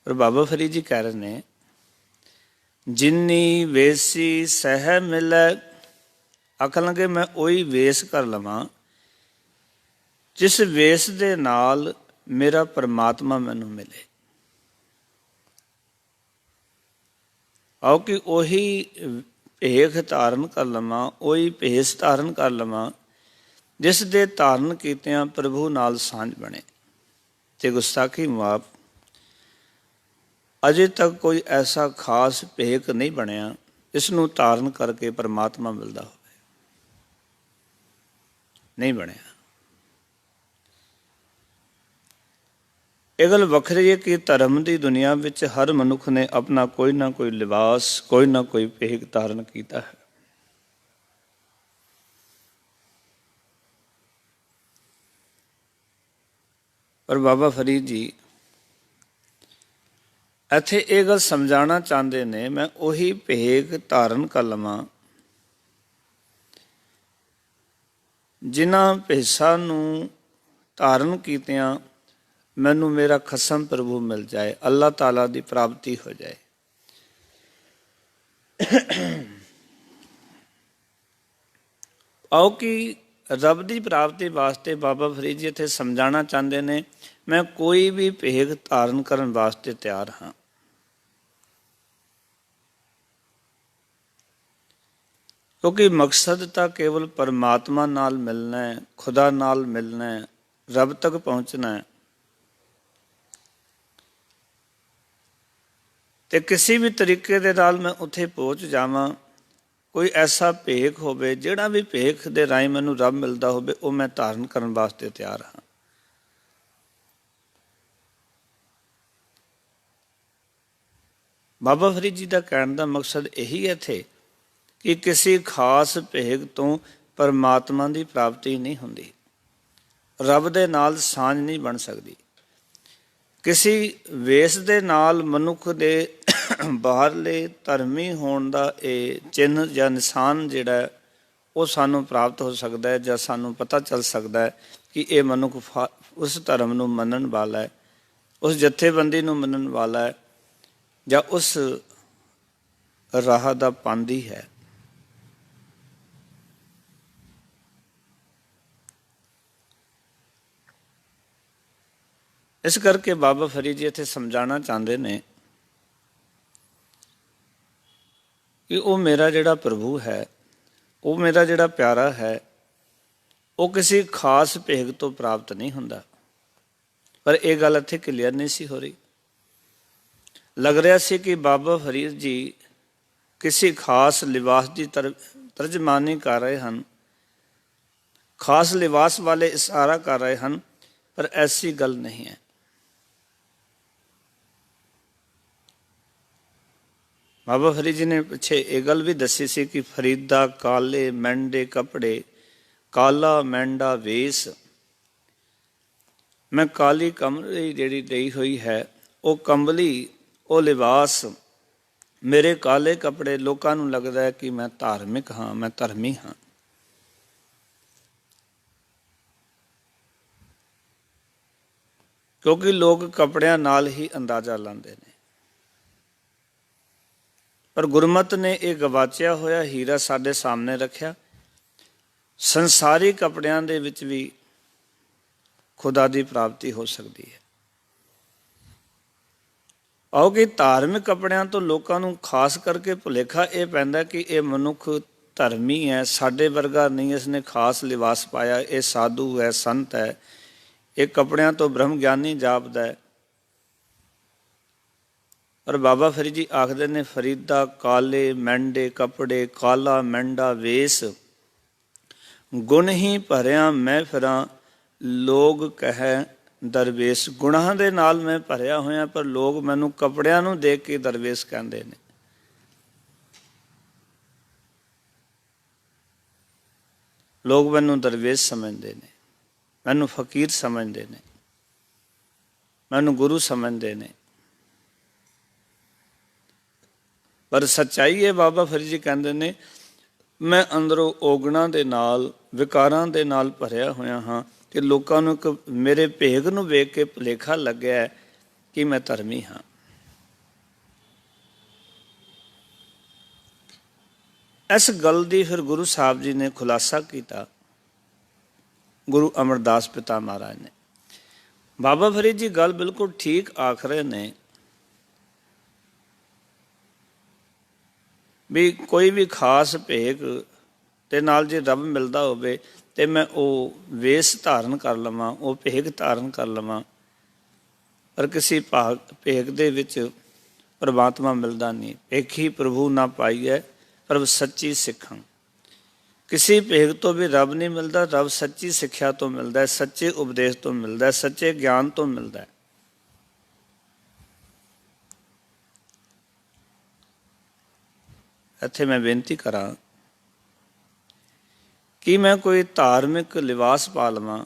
ਪਰ ਬਾਬਾ ਫਰੀਦ ਜੀ ਕਹਿ ਰਹੇ ਨੇ, ਜਿੰਨੀ ਵੇਸੀ ਸਹਿ ਮਿਲੈ, ਆਖਣ ਲੱਗੇ ਮੈਂ ਉਹੀ ਵੇਸ ਕਰ ਲਵਾਂ ਜਿਸ ਵੇਸ ਦੇ ਨਾਲ ਮੇਰਾ ਪਰਮਾਤਮਾ ਮੈਨੂੰ ਮਿਲੇ। ਆਓ ਕਿ ਉਹੀ ਭੇਖ ਧਾਰਨ ਕਰ ਲਵਾਂ, ਉਹੀ ਭੇਸ ਧਾਰਨ ਕਰ ਲਵਾਂ ਜਿਸ ਦੇ ਧਾਰਨ ਕੀਤਿਆਂ ਪ੍ਰਭੂ ਨਾਲ ਸਾਂਝ ਬਣੇ ਤੇ ਗੁਸਤਾਖੀ ਮਾਫ। ਅਜੇ ਤੱਕ ਕੋਈ ਐਸਾ ਖਾਸ ਭੇਖ ਨਹੀਂ ਬਣਿਆ ਇਸ ਨੂੰ ਧਾਰਨ ਕਰਕੇ ਪਰਮਾਤਮਾ ਮਿਲਦਾ ਹੋਵੇ, ਨਹੀਂ ਬਣਿਆ। ਇਹ ਗੱਲ ਵੱਖਰੀ ਹੈ ਕਿ ਧਰਮ ਦੀ ਦੁਨੀਆ ਵਿੱਚ ਹਰ ਮਨੁੱਖ ਨੇ ਆਪਣਾ ਕੋਈ ਨਾ ਕੋਈ ਲਿਬਾਸ, ਕੋਈ ਨਾ ਕੋਈ ਭੇਖ ਧਾਰਨ ਕੀਤਾ ਹੈ। ਪਰ ਬਾਬਾ ਫਰੀਦ ਜੀ ਇੱਥੇ ਇਹ ਗੱਲ ਸਮਝਾਉਣਾ ਚਾਹੁੰਦੇ ਨੇ, ਮੈਂ ਉਹੀ ਭੇਖ ਧਾਰਨ ਕਰ ਲਵਾਂ ਜਿਨ੍ਹਾਂ ਭੇਸਾਂ ਨੂੰ ਧਾਰਨ ਕੀਤਿਆਂ ਮੈਨੂੰ ਮੇਰਾ ਖਸਮ ਪ੍ਰਭੂ ਮਿਲ ਜਾਏ, ਅੱਲਾਹ ਤਾਲਾ ਦੀ ਪ੍ਰਾਪਤੀ ਹੋ ਜਾਏ। ਆਓ ਕਿ ਰੱਬ ਦੀ ਪ੍ਰਾਪਤੀ ਵਾਸਤੇ ਬਾਬਾ ਫਰੀਦ ਜੀ ਇੱਥੇ ਸਮਝਾਉਣਾ ਚਾਹੁੰਦੇ ਨੇ, ਮੈਂ ਕੋਈ ਵੀ ਭੇਖ ਧਾਰਨ ਕਰਨ ਵਾਸਤੇ ਤਿਆਰ ਹਾਂ। ਕਿਉਂਕਿ ਮਕਸਦ ਤਾਂ ਕੇਵਲ ਪਰਮਾਤਮਾ ਨਾਲ ਮਿਲਣਾ ਹੈ, ਖੁਦਾ ਨਾਲ ਮਿਲਣਾ ਹੈ, ਰੱਬ ਤੱਕ ਪਹੁੰਚਣਾ ਹੈ। ਤੇ ਕਿਸੇ ਵੀ ਤਰੀਕੇ ਦੇ ਨਾਲ ਮੈਂ ਉੱਥੇ ਪਹੁੰਚ ਜਾਵਾਂ, ਕੋਈ ਐਸਾ ਭੇਖ ਹੋਵੇ, ਜਿਹੜਾ ਵੀ ਭੇਖ ਦੇ ਰਾਹੀਂ ਮੈਨੂੰ ਰੱਬ ਮਿਲਦਾ ਹੋਵੇ, ਉਹ ਮੈਂ ਧਾਰਨ ਕਰਨ ਵਾਸਤੇ ਤਿਆਰ ਹਾਂ। ਬਾਬਾ ਫਰੀਦ ਜੀ ਦਾ ਕਹਿਣ ਦਾ ਮਕਸਦ ਇਹੀ ਹੈ ਇੱਥੇ ਕਿ ਕਿਸੇ ਖਾਸ ਭੇਗ ਤੋਂ ਪਰਮਾਤਮਾ ਦੀ ਪ੍ਰਾਪਤੀ ਨਹੀਂ ਹੁੰਦੀ, ਰੱਬ ਦੇ ਨਾਲ ਸਾਂਝ ਨਹੀਂ ਬਣ ਸਕਦੀ। ਕਿਸੇ ਵੇਸ ਦੇ ਨਾਲ ਮਨੁੱਖ ਦੇ ਬਾਹਰਲੇ ਧਰਮੀ ਹੋਣ ਦਾ ਇਹ ਚਿੰਨ੍ਹ ਜਾਂ ਨਿਸ਼ਾਨ ਜਿਹੜਾ ਉਹ ਸਾਨੂੰ ਪ੍ਰਾਪਤ ਹੋ ਸਕਦਾ ਹੈ, ਜਾਂ ਸਾਨੂੰ ਪਤਾ ਚੱਲ ਸਕਦਾ ਹੈ ਕਿ ਇਹ ਮਨੁੱਖ ਉਸ ਧਰਮ ਨੂੰ ਮੰਨਣ ਵਾਲਾ ਹੈ, ਉਸ ਜਥੇਬੰਦੀ ਨੂੰ ਮੰਨਣ ਵਾਲਾ ਹੈ, ਜਾਂ ਉਸ ਰਾਹ ਦਾ ਪਾਂਦੀ ਹੈ। ਇਸ ਕਰਕੇ ਬਾਬਾ ਫਰੀਦ ਜੀ ਇੱਥੇ ਸਮਝਾਉਣਾ ਚਾਹੁੰਦੇ ਨੇ ਕਿ ਉਹ ਮੇਰਾ ਜਿਹੜਾ ਪ੍ਰਭੂ ਹੈ, ਉਹ ਮੇਰਾ ਜਿਹੜਾ ਪਿਆਰਾ ਹੈ, ਉਹ ਕਿਸੇ ਖਾਸ ਭੇਗ ਤੋਂ ਪ੍ਰਾਪਤ ਨਹੀਂ ਹੁੰਦਾ। ਪਰ ਇਹ ਗੱਲ ਇੱਥੇ ਕਲੀਅਰ ਨਹੀਂ ਸੀ ਹੋ ਰਹੀ। ਲੱਗ ਰਿਹਾ ਸੀ ਕਿ ਬਾਬਾ ਫਰੀਦ ਜੀ ਕਿਸੇ ਖਾਸ ਲਿਬਾਸ ਦੀ ਤਰਜਮਾਨੀ ਕਰ ਰਹੇ ਹਨ, ਖਾਸ ਲਿਬਾਸ ਵਾਲੇ ਇਸ਼ਾਰਾ ਕਰ ਰਹੇ ਹਨ, ਪਰ ਐਸੀ ਗੱਲ ਨਹੀਂ ਹੈ। ਬਾਬਾ ਫਰੀਦ ਜੀ ਨੇ ਪਿੱਛੇ ਇਹ ਗੱਲ ਵੀ ਦੱਸੀ ਸੀ ਕਿ ਫਰੀਦਾ ਕਾਲੇ ਮਹਿੰਡੇ ਕੱਪੜੇ, ਕਾਲਾ ਮਹਿੰਡਾ ਵੇਸ। ਮੈਂ ਕਾਲੀ ਕੰਬਲੀ ਜਿਹੜੀ ਲਈ ਹੋਈ ਹੈ, ਉਹ ਕੰਬਲੀ, ਉਹ ਲਿਬਾਸ, ਮੇਰੇ ਕਾਲੇ ਕੱਪੜੇ, ਲੋਕਾਂ ਨੂੰ ਲੱਗਦਾ ਹੈ ਕਿ ਮੈਂ ਧਾਰਮਿਕ ਹਾਂ, ਮੈਂ ਧਰਮੀ ਹਾਂ। ਕਿਉਂਕਿ ਲੋਕ ਕੱਪੜਿਆਂ ਨਾਲ ਹੀ ਅੰਦਾਜ਼ਾ ਲਾਉਂਦੇ ਨੇ। ਪਰ ਗੁਰਮਤਿ ਨੇ ਇਹ ਗਵਾਚਿਆ ਹੋਇਆ ਹੀਰਾ ਸਾਡੇ ਸਾਹਮਣੇ ਰੱਖਿਆ। ਸੰਸਾਰੀ ਕੱਪੜਿਆਂ ਦੇ ਵਿੱਚ ਵੀ ਖੁਦਾ ਦੀ ਪ੍ਰਾਪਤੀ ਹੋ ਸਕਦੀ ਹੈ। ਆਓ ਕਿ ਧਾਰਮਿਕ ਕੱਪੜਿਆਂ ਤੋਂ ਲੋਕਾਂ ਨੂੰ ਖਾਸ ਕਰਕੇ ਭੁਲੇਖਾ ਇਹ ਪੈਂਦਾ ਕਿ ਇਹ ਮਨੁੱਖ ਧਰਮੀ ਹੈ, ਸਾਡੇ ਵਰਗਾ ਨਹੀਂ, ਇਸਨੇ ਖਾਸ ਲਿਬਾਸ ਪਾਇਆ, ਇਹ ਸਾਧੂ ਹੈ, ਸੰਤ ਹੈ, ਇਹ ਕੱਪੜਿਆਂ ਤੋਂ ਬ੍ਰਹਮ ਗਿਆਨੀ ਜਾਪਦਾ ਹੈ। ਪਰ ਬਾਬਾ ਫਰੀਦ ਜੀ ਆਖਦੇ ਨੇ, ਫਰੀਦਾ ਕਾਲੇ ਮਹਿੰਡੇ ਕੱਪੜੇ, ਕਾਲਾ ਮਹਿੰਡਾ ਵੇਸ, ਗੁਣ ਹੀ ਭਰਿਆ ਮੈਂ ਫਿਰਾਂ, ਲੋਕ ਕਹਿ ਦਰਵੇਸ਼। ਗੁਣਾਂ ਦੇ ਨਾਲ ਮੈਂ ਭਰਿਆ ਹੋਇਆ, ਪਰ ਲੋਕ ਮੈਨੂੰ ਕੱਪੜਿਆਂ ਨੂੰ ਦੇਖ ਕੇ ਦਰਵੇਸ਼ ਕਹਿੰਦੇ ਨੇ। ਲੋਕ ਮੈਨੂੰ ਦਰਵੇਸ਼ ਸਮਝਦੇ ਨੇ, ਮੈਨੂੰ ਫਕੀਰ ਸਮਝਦੇ ਨੇ, ਮੈਨੂੰ ਗੁਰੂ ਸਮਝਦੇ ਨੇ। ਪਰ ਸੱਚਾਈ ਹੈ, ਬਾਬਾ ਫਰੀਦ ਜੀ ਕਹਿੰਦੇ ਨੇ, ਮੈਂ ਅੰਦਰੋਂ ਔਗਣਾਂ ਦੇ ਨਾਲ, ਵਿਕਾਰਾਂ ਦੇ ਨਾਲ ਭਰਿਆ ਹੋਇਆ ਹਾਂ ਕਿ ਲੋਕਾਂ ਨੂੰ ਇੱਕ ਮੇਰੇ ਭੇਗ ਨੂੰ ਵੇਖ ਕੇ ਭੁਲੇਖਾ ਲੱਗਿਆ ਕਿ ਮੈਂ ਧਰਮੀ ਹਾਂ। ਇਸ ਗੱਲ ਦੀ ਫਿਰ ਗੁਰੂ ਸਾਹਿਬ ਜੀ ਨੇ ਖੁਲਾਸਾ ਕੀਤਾ, ਗੁਰੂ ਅਮਰਦਾਸ ਪਿਤਾ ਮਹਾਰਾਜ ਨੇ। ਬਾਬਾ ਫਰੀਦ ਜੀ ਗੱਲ ਬਿਲਕੁਲ ਠੀਕ ਆਖ ਰਹੇ ਨੇ ਵੀ ਕੋਈ ਵੀ ਖਾਸ ਭੇਗ ਦੇ ਨਾਲ ਜੇ ਰੱਬ ਮਿਲਦਾ ਹੋਵੇ ਤੇ ਮੈਂ ਉਹ ਵੇਸ ਧਾਰਨ ਕਰ ਲਵਾਂ, ਉਹ ਭੇਗ ਧਾਰਨ ਕਰ ਲਵਾਂ, ਪਰ ਕਿਸੇ ਭੇਗ ਦੇ ਵਿੱਚ ਪਰਮਾਤਮਾ ਮਿਲਦਾ ਨਹੀਂ। ਭੇਖੀ ਪ੍ਰਭੂ ਨਾ ਪਾਈਐ, ਪ੍ਰਭ ਸੱਚੀ ਸਿੱਖਾਂ। ਕਿਸੇ ਭੇਗ ਤੋਂ ਵੀ ਰੱਬ ਨਹੀਂ ਮਿਲਦਾ, ਰੱਬ ਸੱਚੀ ਸਿੱਖਿਆ ਤੋਂ ਮਿਲਦਾ, ਸੱਚੇ ਉਪਦੇਸ਼ ਤੋਂ ਮਿਲਦਾ, ਸੱਚੇ ਗਿਆਨ ਤੋਂ ਮਿਲਦਾ। ਇੱਥੇ ਮੈਂ ਬੇਨਤੀ ਕਰਾਂ ਕਿ ਮੈਂ ਕੋਈ ਧਾਰਮਿਕ ਲਿਬਾਸ ਪਾ ਲਵਾਂ,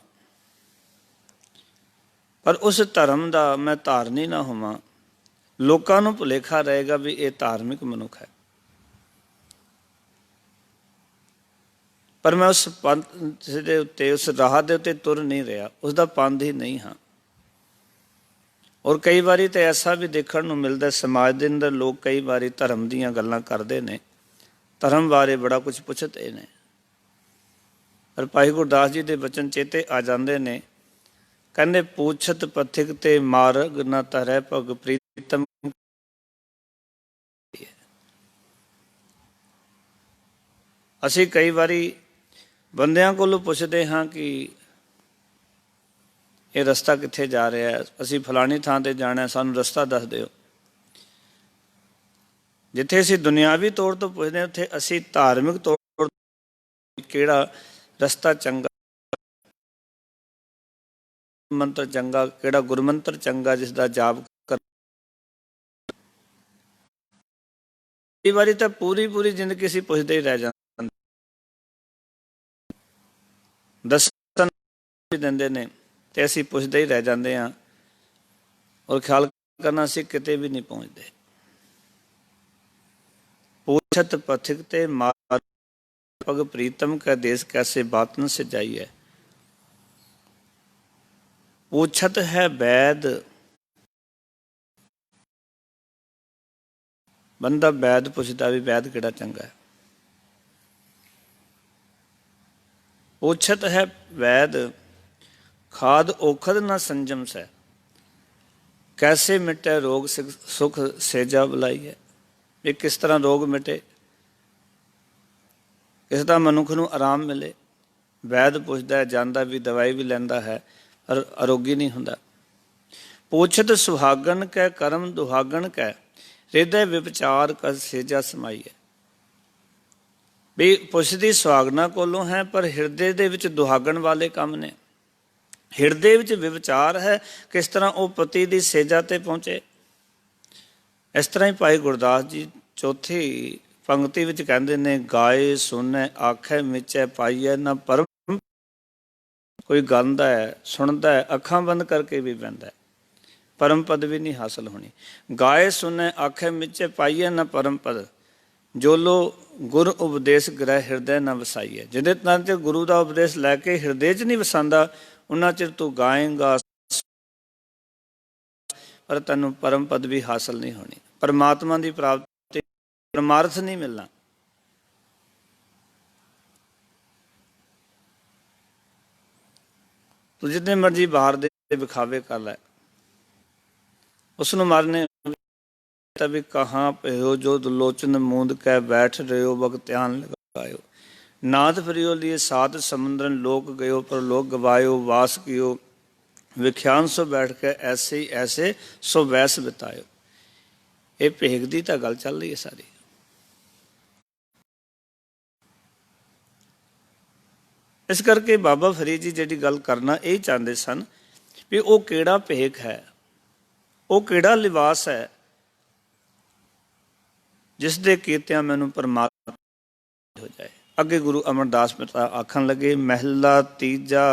ਪਰ ਉਸ ਧਰਮ ਦਾ ਮੈਂ ਧਾਰਨੀ ਨਾ ਹੋਵਾਂ, ਲੋਕਾਂ ਨੂੰ ਭੁਲੇਖਾ ਰਹੇਗਾ ਵੀ ਇਹ ਧਾਰਮਿਕ ਮਨੁੱਖ ਹੈ। ਪਰ ਮੈਂ ਉਸ ਪੰਥ ਦੇ ਉੱਤੇ, ਉਸ ਰਾਹ ਦੇ ਉੱਤੇ ਤੁਰ ਨਹੀਂ ਰਿਹਾ, ਉਸ ਦਾ ਪੰਥ ਹੀ ਨਹੀਂ ਹਾਂ। ਔਰ ਕਈ ਵਾਰੀ ਤਾਂ ਐਸਾ ਵੀ ਦੇਖਣ ਨੂੰ ਮਿਲਦਾ ਸਮਾਜ ਦੇ ਅੰਦਰ, ਲੋਕ ਕਈ ਵਾਰੀ ਧਰਮ ਦੀਆਂ ਗੱਲਾਂ ਕਰਦੇ ਨੇ, ਧਰਮ ਬਾਰੇ ਬੜਾ ਕੁਝ ਪੁੱਛਦੇ ਨੇ, ਪਰ ਭਾਈ ਗੁਰਦਾਸ ਜੀ ਦੇ ਬਚਨ ਚੇਤੇ ਆ ਜਾਂਦੇ ਨੇ। ਕਹਿੰਦੇ, ਪੁੱਛਤ ਪਥਿਕ ਤੇ ਮਾਰਗ ਨਾ ਧਰੈ ਭਗ ਪ੍ਰੀਤਮ। ਅਸੀਂ ਕਈ ਵਾਰੀ ਬੰਦਿਆਂ ਕੋਲੋਂ ਪੁੱਛਦੇ ਹਾਂ ਕਿ ਇਹ ਰਸਤਾ ਕਿੱਥੇ ਜਾ ਰਿਹਾ ਹੈ, ਅਸੀਂ ਫਲਾਣੀ ਥਾਂ ਤੇ ਜਾਣਾ, ਸਾਨੂੰ ਰਸਤਾ ਦੱਸ ਦਿਓ। ਜਿੱਥੇ ਅਸੀਂ ਦੁਨਿਆਵੀ ਤੌਰ ਤੋਂ ਪੁੱਛਦੇ ਹਾਂ, ਉੱਥੇ ਅਸੀਂ ਧਾਰਮਿਕ ਤੌਰ ਕਿਹੜਾ ਰਸਤਾ ਚੰਗਾ, ਮੰਤਰ ਚੰਗਾ, ਕਿਹੜਾ ਗੁਰਮੰਤਰ ਚੰਗਾ ਜਿਸ ਦਾ ਜਾਪ ਕਰ। ਕਈ ਵਾਰੀ ਤਾਂ ਪੂਰੀ ਪੂਰੀ ਜ਼ਿੰਦਗੀ ਅਸੀਂ ਪੁੱਛਦੇ ਹੀ ਰਹਿ ਜਾਂਦੇ, ਦੱਸਣ ਵੀ ਦਿੰਦੇ ਨੇ ਤੇ ਅਸੀਂ ਪੁੱਛਦੇ ਹੀ ਰਹਿ ਜਾਂਦੇ ਹਾਂ, ਔਰ ਖਿਆਲ ਕਰਨਾ ਅਸੀਂ ਕਿਤੇ ਵੀ ਨਹੀਂ ਪਹੁੰਚਦੇ। पूछत पथिक ते मार पग प्रीतम का देश कैसे बात न सजाई है। पूछत है वैद, बंदा वैद पुछदा भी वैद किहड़ा चंगा है। पूछत है वैद खाद ओखद न संजम से, कैसे मिटे रोग सुख सेजा बुलाई है। भी किस तरह रोग मिटे, किस तरह मनुख नूं आराम मिले। वैद पुछदा है, जांदा भी, दवाई भी लैंदा है, पर अरोगी नहीं हुंदा। पूछत सुहागन कै करम दुहागन कै, हृदय विचार कर सेजा समाई है। भी पुछदी सुहागना कोलों है, पर हिरदे दे विच दुहागन वाले काम ने। हिरदे विच विचार है, किस तरह वो पति दी सेजा ते पहुंचे। इस तरह ही भाई गुरदास जी चौथी पंक्ति विच कहंदे ने, गाए सुनै आखै मिचै पाईऐ ना परम। कोई गांदा है, सुनता है, अखां बंद करके भी बहंदा है, परम पद भी नहीं हासिल होनी। गाए सुनै आखै मिचै पाईऐ ना परम पद, जो लो गुर उपदेश ग्रह हिरदे ना वसाईऐ। जिहदे तन च गुरु का उपदेश लैके हिरदे च नहीं वसांदा, उन्ना चिर तू गाएगा पर तैनूं परम पद भी हासिल नहीं होनी, परमात्मा की प्राप्ति, परमार्थ नहीं मिलना। तू जितने मर्जी बाहर दे विखावे कर लै, उसनूं मारने भी कहाँ पयो जो लोचन मूंद कै बैठ रहो वक्त ध्यान लगायो। नाथ फिरियो लिए सात समुद्रन लोक गयो, पर लोक गवायो वास कियो। विख्यान सो बैठ के ऐसे ही ऐसे सो वैस बितायो। ये भेग की तो गल चल रही है सारी। इस करके बाबा फरीद जी जी गल करना यही चाहते सन भी वो केड़ा भेख है, वो केड़ा लिबास है जिस दे कीतियां मैनू परमात्मा हो जाए। अगे गुरु अमरदास पिता आखन लगे, महला तीजा,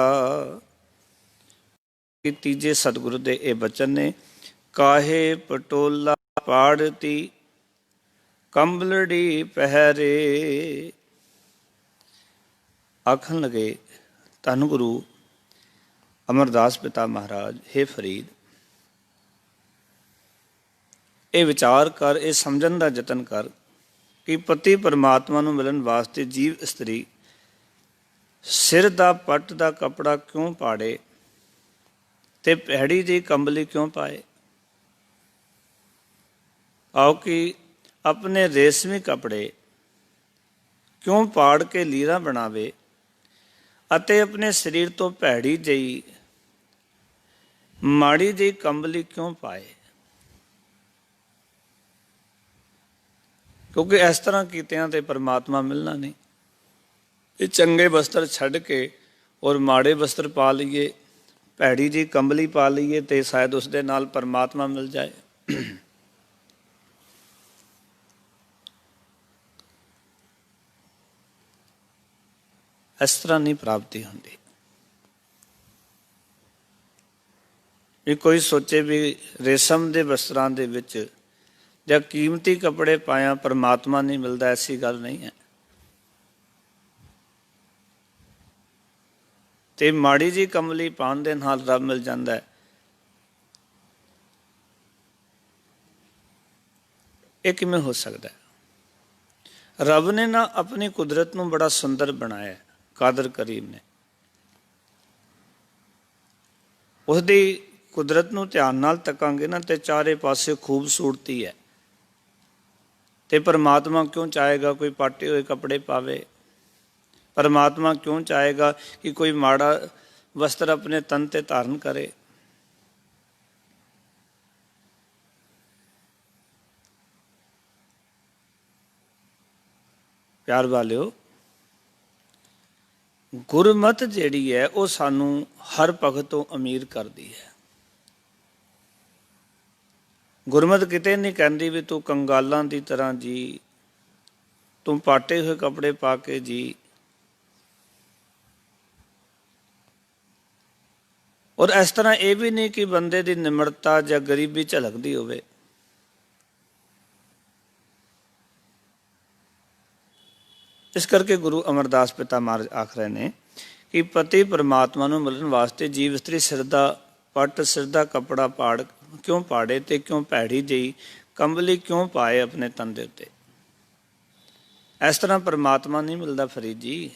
तीजे सतगुरु दे ये बचन ने, काहे पटोला पाड़ती कंबलड़ी पहरे। आखन लगे धन गुरु अमरदास पिता महाराज, हे फरीद, ये विचार कर, ये समझण का यतन कर कि पति परमात्मा नूं मिलन वास्ते जीव इस्त्री सिर दा पट दा कपड़ा क्यों पाड़े ते भैड़ी जी कंबली क्यों पाए। आओ कि अपने रेशमी कपड़े क्यों पाड़ के लीरा बनावे अते अपने शरीर तो भैड़ी जई माड़ी जी कंबली क्यों पाए। क्योंकि इस तरह कीतियां ते परमात्मा मिलना नहीं। ये चंगे वस्त्र छड़ के और माड़े वस्त्र पा लीए, भैड़ी जी कंबली पा लीए तो शायद उसके नाल परमात्मा मिल जाए। इस तरह नहीं प्राप्ति होंदी। भी कोई सोचे भी रेशम के वस्त्रां दे विच ਜਾਂ कीमती कपड़े पाया परमात्मा नहीं मिलता, ऐसी गल नहीं है। ते माड़ी जी कमली पान दे नाल रब मिल जाता है, ये किमें हो सकता है। रब ने ना अपनी कुदरत नूं बड़ा सुंदर बनाया, कादर करीम ने उसदी कुदरत नूं ध्यान नाल तकांगे ना ते चारे पासे खूबसूरती है। ते परमात्मा क्यों चाहेगा कोई पाटे हुए कपड़े पावे। परमात्मा क्यों चाहेगा कि कोई माड़ा वस्त्र अपने तन ते धारण करे। प्यार वालियो, गुरमत जिहड़ी है वो सानू हर पख तो अमीर करती है। गुरमत किते नहीं कहती भी तू कंगालां की तरह जी, ਤੂੰ ਪਾਟੇ ਹੋਏ ਕੱਪੜੇ ਪਾ ਕੇ ਜੀ। ਔਰ ਇਸ ਤਰ੍ਹਾਂ ਇਹ ਵੀ ਨਹੀਂ ਕਿ ਬੰਦੇ ਦੀ ਨਿਮਰਤਾ ਜਾਂ ਗਰੀਬੀ ਝਲਕਦੀ ਹੋਵੇ। ਇਸ ਕਰਕੇ ਗੁਰੂ ਅਮਰਦਾਸ ਪਿਤਾ ਮਹਾਰਾਜ ਆਖ ਰਹੇ ਨੇ ਕਿ ਪਤੀ ਪਰਮਾਤਮਾ ਨੂੰ ਮਿਲਣ ਵਾਸਤੇ ਜੀਵ ਇਸਤਰੀ ਸਿਰ ਦਾ ਪੱਟ, ਸਿਰ ਦਾ ਕੱਪੜਾ ਪਾੜ ਕਿਉਂ ਪਾੜੇ ਤੇ ਕਿਉਂ ਭੈੜੀ ਜਿਹੀ ਕੰਬਲੀ ਕਿਉਂ ਪਾਏ ਆਪਣੇ ਤਨ ਦੇ ਉੱਤੇ। ਇਸ ਤਰ੍ਹਾਂ ਪਰਮਾਤਮਾ ਨਹੀਂ ਮਿਲਦਾ ਫਰੀਦ ਜੀ।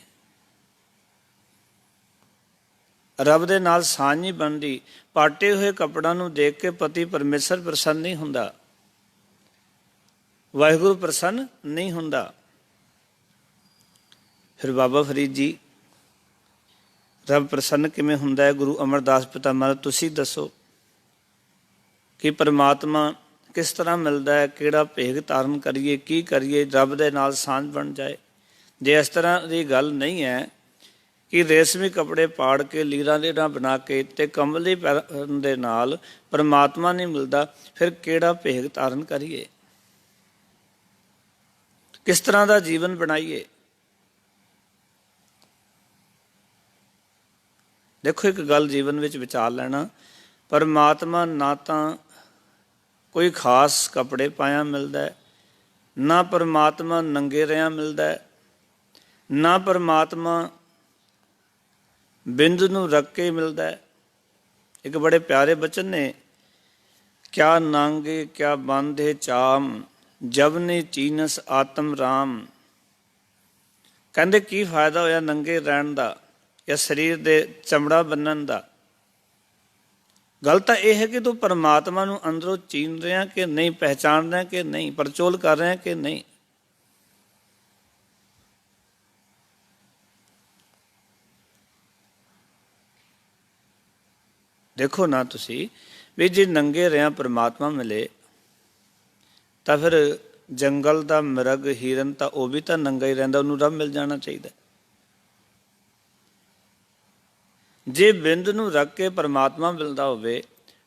ਰੱਬ ਦੇ ਨਾਲ ਸਾਂਝ ਨਹੀਂ ਬਣਦੀ। ਪਾਟੇ ਹੋਏ ਕੱਪੜਾਂ ਨੂੰ ਦੇਖ ਕੇ ਪਤੀ ਪਰਮੇਸ਼ਰ ਪ੍ਰਸੰਨ ਨਹੀਂ ਹੁੰਦਾ, ਵਾਹਿਗੁਰੂ ਪ੍ਰਸੰਨ ਨਹੀਂ ਹੁੰਦਾ। ਫਿਰ ਬਾਬਾ ਫਰੀਦ ਜੀ ਰੱਬ ਪ੍ਰਸੰਨ ਕਿਵੇਂ ਹੁੰਦਾ ਹੈ? ਗੁਰੂ ਅਮਰਦਾਸ ਪਿਤਾ ਮਹਾਰਾਜ ਤੁਸੀਂ ਦੱਸੋ ਕਿ ਪਰਮਾਤਮਾ ਕਿਸ ਤਰ੍ਹਾਂ ਮਿਲਦਾ ਹੈ, ਕਿਹੜਾ ਭੇਗ ਧਾਰਨ ਕਰੀਏ, ਕੀ ਕਰੀਏ ਰੱਬ ਦੇ ਨਾਲ ਸਾਂਝ ਬਣ ਜਾਏ। ਜੇ ਇਸ ਤਰ੍ਹਾਂ ਦੀ ਗੱਲ ਨਹੀਂ ਹੈ ਕਿ ਰੇਸ਼ਮੀ ਕੱਪੜੇ ਪਾੜ ਕੇ ਲੀਰਾਂ ਲੀਰਾਂ ਬਣਾ ਕੇ ਤੇ ਕੰਬਲੀ ਪਹਿਰਨ ਦੇ ਨਾਲ ਪਰਮਾਤਮਾ ਨਹੀਂ ਮਿਲਦਾ, ਫਿਰ ਕਿਹੜਾ ਭੇਗ ਧਾਰਨ ਕਰੀਏ, ਕਿਸ ਤਰ੍ਹਾਂ ਦਾ ਜੀਵਨ ਬਣਾਈਏ। ਦੇਖੋ ਇੱਕ ਗੱਲ ਜੀਵਨ ਵਿੱਚ ਵਿਚਾਰ ਲੈਣਾ, ਪਰਮਾਤਮਾ ਨਾ ਤਾਂ ਕੋਈ ਖਾਸ ਕੱਪੜੇ ਪਾਇਆ ਮਿਲਦਾ ਹੈ, ਨਾ ਪਰਮਾਤਮਾ ਨੰਗੇ ਰਿਆਂ ਮਿਲਦਾ ਹੈ, ਨਾ ਪਰਮਾਤਮਾ ਬਿੰਦ ਨੂੰ ਰੱਖ ਕੇ ਮਿਲਦਾ ਹੈ। ਇੱਕ ਬੜੇ ਪਿਆਰੇ ਬਚਨ ਨੇ, ਕਿਆ ਨਾਂਗੇ ਕਿਆ ਬਾਂਧੇ ਚਾਮ, ਜਬ ਨੇ ਚੀਨਸ ਆਤਮ ਰਾਮ। ਕਹਿੰਦੇ ਕੀ ਫਾਇਦਾ ਹੋਇਆ ਨੰਗੇ ਰਹਿਣ ਦਾ ਜਾਂ ਸਰੀਰ ਦੇ ਚਮੜਾ ਬੰਨਣ ਦਾ। ਗੱਲ ਤਾਂ ਇਹ ਹੈ ਕਿ ਤੂੰ ਪਰਮਾਤਮਾ ਨੂੰ ਅੰਦਰੋਂ ਚੀਨ ਰਿਹਾ ਕਿ ਨਹੀਂ, ਪਹਿਚਾਣ ਰਿਹਾ ਕਿ ਨਹੀਂ, ਪਰਚੋਲ ਕਰ ਰਿਹਾ ਕਿ ਨਹੀਂ। ਦੇਖੋ ਨਾ ਤੁਸੀਂ ਵੀ ਜੇ ਨੰਗੇ ਰਿਆਂ ਪਰਮਾਤਮਾ ਮਿਲੇ ਤਾਂ ਫਿਰ ਜੰਗਲ ਦਾ ਮਿਰਗ ਹਿਰਨ ਤਾਂ ਉਹ ਵੀ ਤਾਂ ਨੰਗਾ ਹੀ ਰਹਿੰਦਾ, ਉਹਨੂੰ ਰੱਬ ਮਿਲ ਜਾਣਾ ਚਾਹੀਦਾ। ਜੇ ਬਿੰਦ ਨੂੰ ਰੱਖ ਕੇ ਪਰਮਾਤਮਾ ਮਿਲਦਾ ਹੋਵੇ,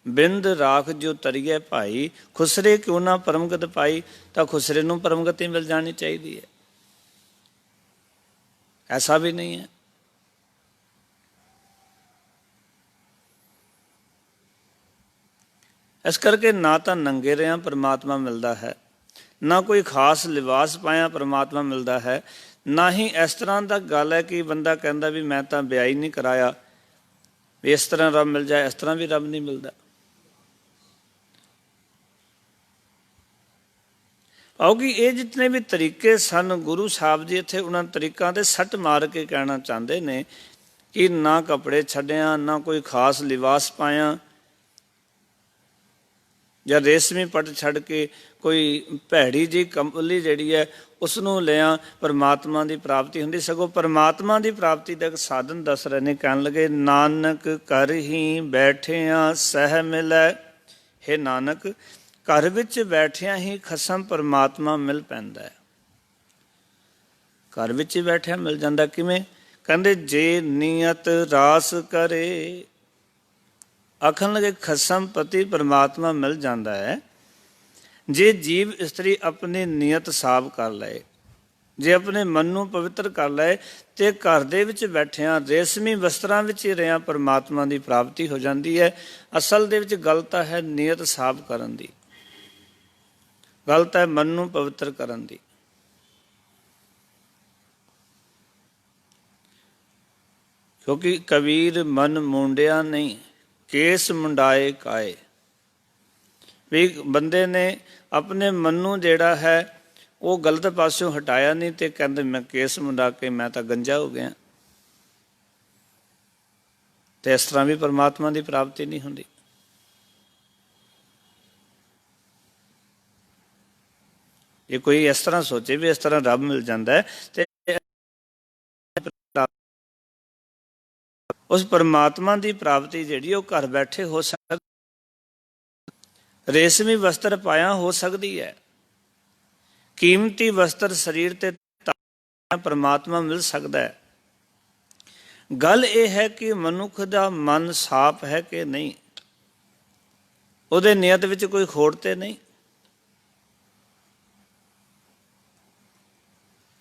ਬਿੰਦ ਰਾਖ ਜੋ ਤਰੀਏ ਭਾਈ, ਖੁਸਰੇ ਕਿਉਂ ਨਾ ਪਰਮਗਤ ਪਾਈ, ਤਾਂ ਖੁਸਰੇ ਨੂੰ ਪਰਮਗਤੀ ਮਿਲ ਜਾਣੀ ਚਾਹੀਦੀ ਹੈ। ਐਸਾ ਵੀ ਨਹੀਂ ਹੈ। ਇਸ ਕਰਕੇ ਨਾ ਤਾਂ ਨੰਗੇ ਰਿਆਂ ਪਰਮਾਤਮਾ ਮਿਲਦਾ ਹੈ, ਨਾ ਕੋਈ ਖਾਸ ਲਿਬਾਸ ਪਾਇਆ ਪਰਮਾਤਮਾ ਮਿਲਦਾ ਹੈ, ਨਾ ਹੀ ਇਸ ਤਰ੍ਹਾਂ ਦਾ ਗੱਲ ਹੈ ਕਿ ਬੰਦਾ ਕਹਿੰਦਾ ਵੀ ਮੈਂ ਤਾਂ ਵਿਆਹ ਹੀ ਨਹੀਂ ਕਰਾਇਆ ਵੀ ਇਸ ਤਰ੍ਹਾਂ ਰੱਬ ਮਿਲ ਜਾਏ। ਇਸ ਤਰ੍ਹਾਂ ਵੀ ਰੱਬ ਨਹੀਂ ਮਿਲਦਾ। ਕਿਉਂਕਿ ਇਹ ਜਿਤਨੇ ਵੀ ਤਰੀਕੇ ਸਨ, ਗੁਰੂ ਸਾਹਿਬ ਜੀ ਇੱਥੇ ਉਹਨਾਂ ਤਰੀਕਾਂ 'ਤੇ ਸੱਟ ਮਾਰ ਕੇ ਕਹਿਣਾ ਚਾਹੁੰਦੇ ਨੇ ਕਿ ਨਾ ਕੱਪੜੇ ਛੱਡਿਆ, ਨਾ ਕੋਈ ਖਾਸ ਲਿਬਾਸ ਪਾਇਆ, ਜਾਂ ਰੇਸ਼ਮੀ ਪੱਟ ਛੱਡ ਕੇ ਕੋਈ ਭੈੜੀ ਜਿਹੀ ਕੰਬਲੀ ਜਿਹੜੀ ਹੈ ਉਸ ਨੂੰ ਲਿਆ ਪਰਮਾਤਮਾ ਦੀ ਪ੍ਰਾਪਤੀ ਹੁੰਦੀ। ਸਗੋਂ ਪਰਮਾਤਮਾ ਦੀ ਪ੍ਰਾਪਤੀ ਦਾ ਇੱਕ ਸਾਧਨ ਦੱਸ ਰਹੇ ਨੇ। ਕਹਿਣ ਲੱਗੇ ਨਾਨਕ ਘਰ ਹੀ ਬੈਠਿਆਂ ਸਹਿ ਮਿਲੈ। ਹੇ ਨਾਨਕ, ਘਰ ਵਿੱਚ ਬੈਠਿਆਂ ਹੀ ਖਸਮ ਪਰਮਾਤਮਾ ਮਿਲ ਪੈਂਦਾ ਹੈ। ਘਰ ਵਿੱਚ ਹੀ ਬੈਠਿਆਂ ਮਿਲ ਜਾਂਦਾ। ਕਿਵੇਂ? ਕਹਿੰਦੇ ਜੇ ਨੀਅਤ ਰਾਸ ਕਰੇ। ਆਖਣ ਲੱਗੇ ਖਸਮ ਪਤੀ ਪਰਮਾਤਮਾ ਮਿਲ ਜਾਂਦਾ ਹੈ ਜੇ ਜੀਵ ਇਸਤਰੀ ਆਪਣੀ ਨੀਅਤ ਸਾਫ਼ ਕਰ ਲਏ, ਜੇ ਆਪਣੇ ਮਨ ਨੂੰ ਪਵਿੱਤਰ ਕਰ ਲਏ ਤੇ ਘਰ ਦੇ ਵਿੱਚ ਬੈਠਿਆਂ ਰੇਸ਼ਮੀ ਵਸਤਰਾਂ ਵਿੱਚ ਹੀ ਰਿਹਾ ਪਰਮਾਤਮਾ ਦੀ ਪ੍ਰਾਪਤੀ ਹੋ ਜਾਂਦੀ ਹੈ। ਅਸਲ ਦੇ ਵਿੱਚ ਗੱਲ ਤਾਂ ਹੈ ਨੀਅਤ ਸਾਫ਼ ਕਰਨ ਦੀ, ਗੱਲ ਤਾਂ ਹੈ ਮਨ ਨੂੰ ਪਵਿੱਤਰ ਕਰਨ ਦੀ। ਕਿਉਂਕਿ ਕਬੀਰ ਮਨ ਮੁੰਡਿਆ ਨਹੀਂ, ਕੇਸ ਮੁੰਡਾਏ ਕਾਏ। ਵੀ ਬੰਦੇ ਨੇ ਆਪਣੇ ਮਨ ਨੂੰ ਜਿਹੜਾ ਹੈ ਉਹ ਗਲਤ ਪਾਸਿਓਂ ਹਟਾਇਆ ਨਹੀਂ ਤੇ ਕਹਿੰਦੇ ਮੈਂ ਕੇਸ ਮੁੰਡਾ ਕੇ ਮੈਂ ਤਾਂ ਗੰਜਾ ਹੋ ਗਿਆ। ਤੇ ਇਸ ਤਰ੍ਹਾਂ ਵੀ ਪਰਮਾਤਮਾ ਦੀ ਪ੍ਰਾਪਤੀ ਨਹੀਂ ਹੁੰਦੀ। ਜੇ ਕੋਈ ਇਸ ਤਰ੍ਹਾਂ ਸੋਚੇ ਵੀ ਇਸ ਤਰ੍ਹਾਂ ਰੱਬ ਮਿਲ ਜਾਂਦਾ ਹੈ ਤੇ ਉਸ ਪਰਮਾਤਮਾ ਦੀ ਪ੍ਰਾਪਤੀ ਜਿਹੜੀ ਉਹ ਘਰ ਬੈਠੇ ਹੋ ਸਕਦੀ, ਰੇਸ਼ਮੀ ਵਸਤਰ ਪਾਇਆ ਹੋ ਸਕਦੀ ਹੈ, ਕੀਮਤੀ ਵਸਤਰ ਸਰੀਰ ਤੇ ਪਰਮਾਤਮਾ ਮਿਲ ਸਕਦਾ ਹੈ। ਗੱਲ ਇਹ ਹੈ ਕਿ ਮਨੁੱਖ ਦਾ ਮਨ ਸਾਫ਼ ਹੈ ਕਿ ਨਹੀਂ, ਉਹਦੇ ਨੀਅਤ ਵਿੱਚ ਕੋਈ ਖੋਟ ਤੇ ਨਹੀਂ।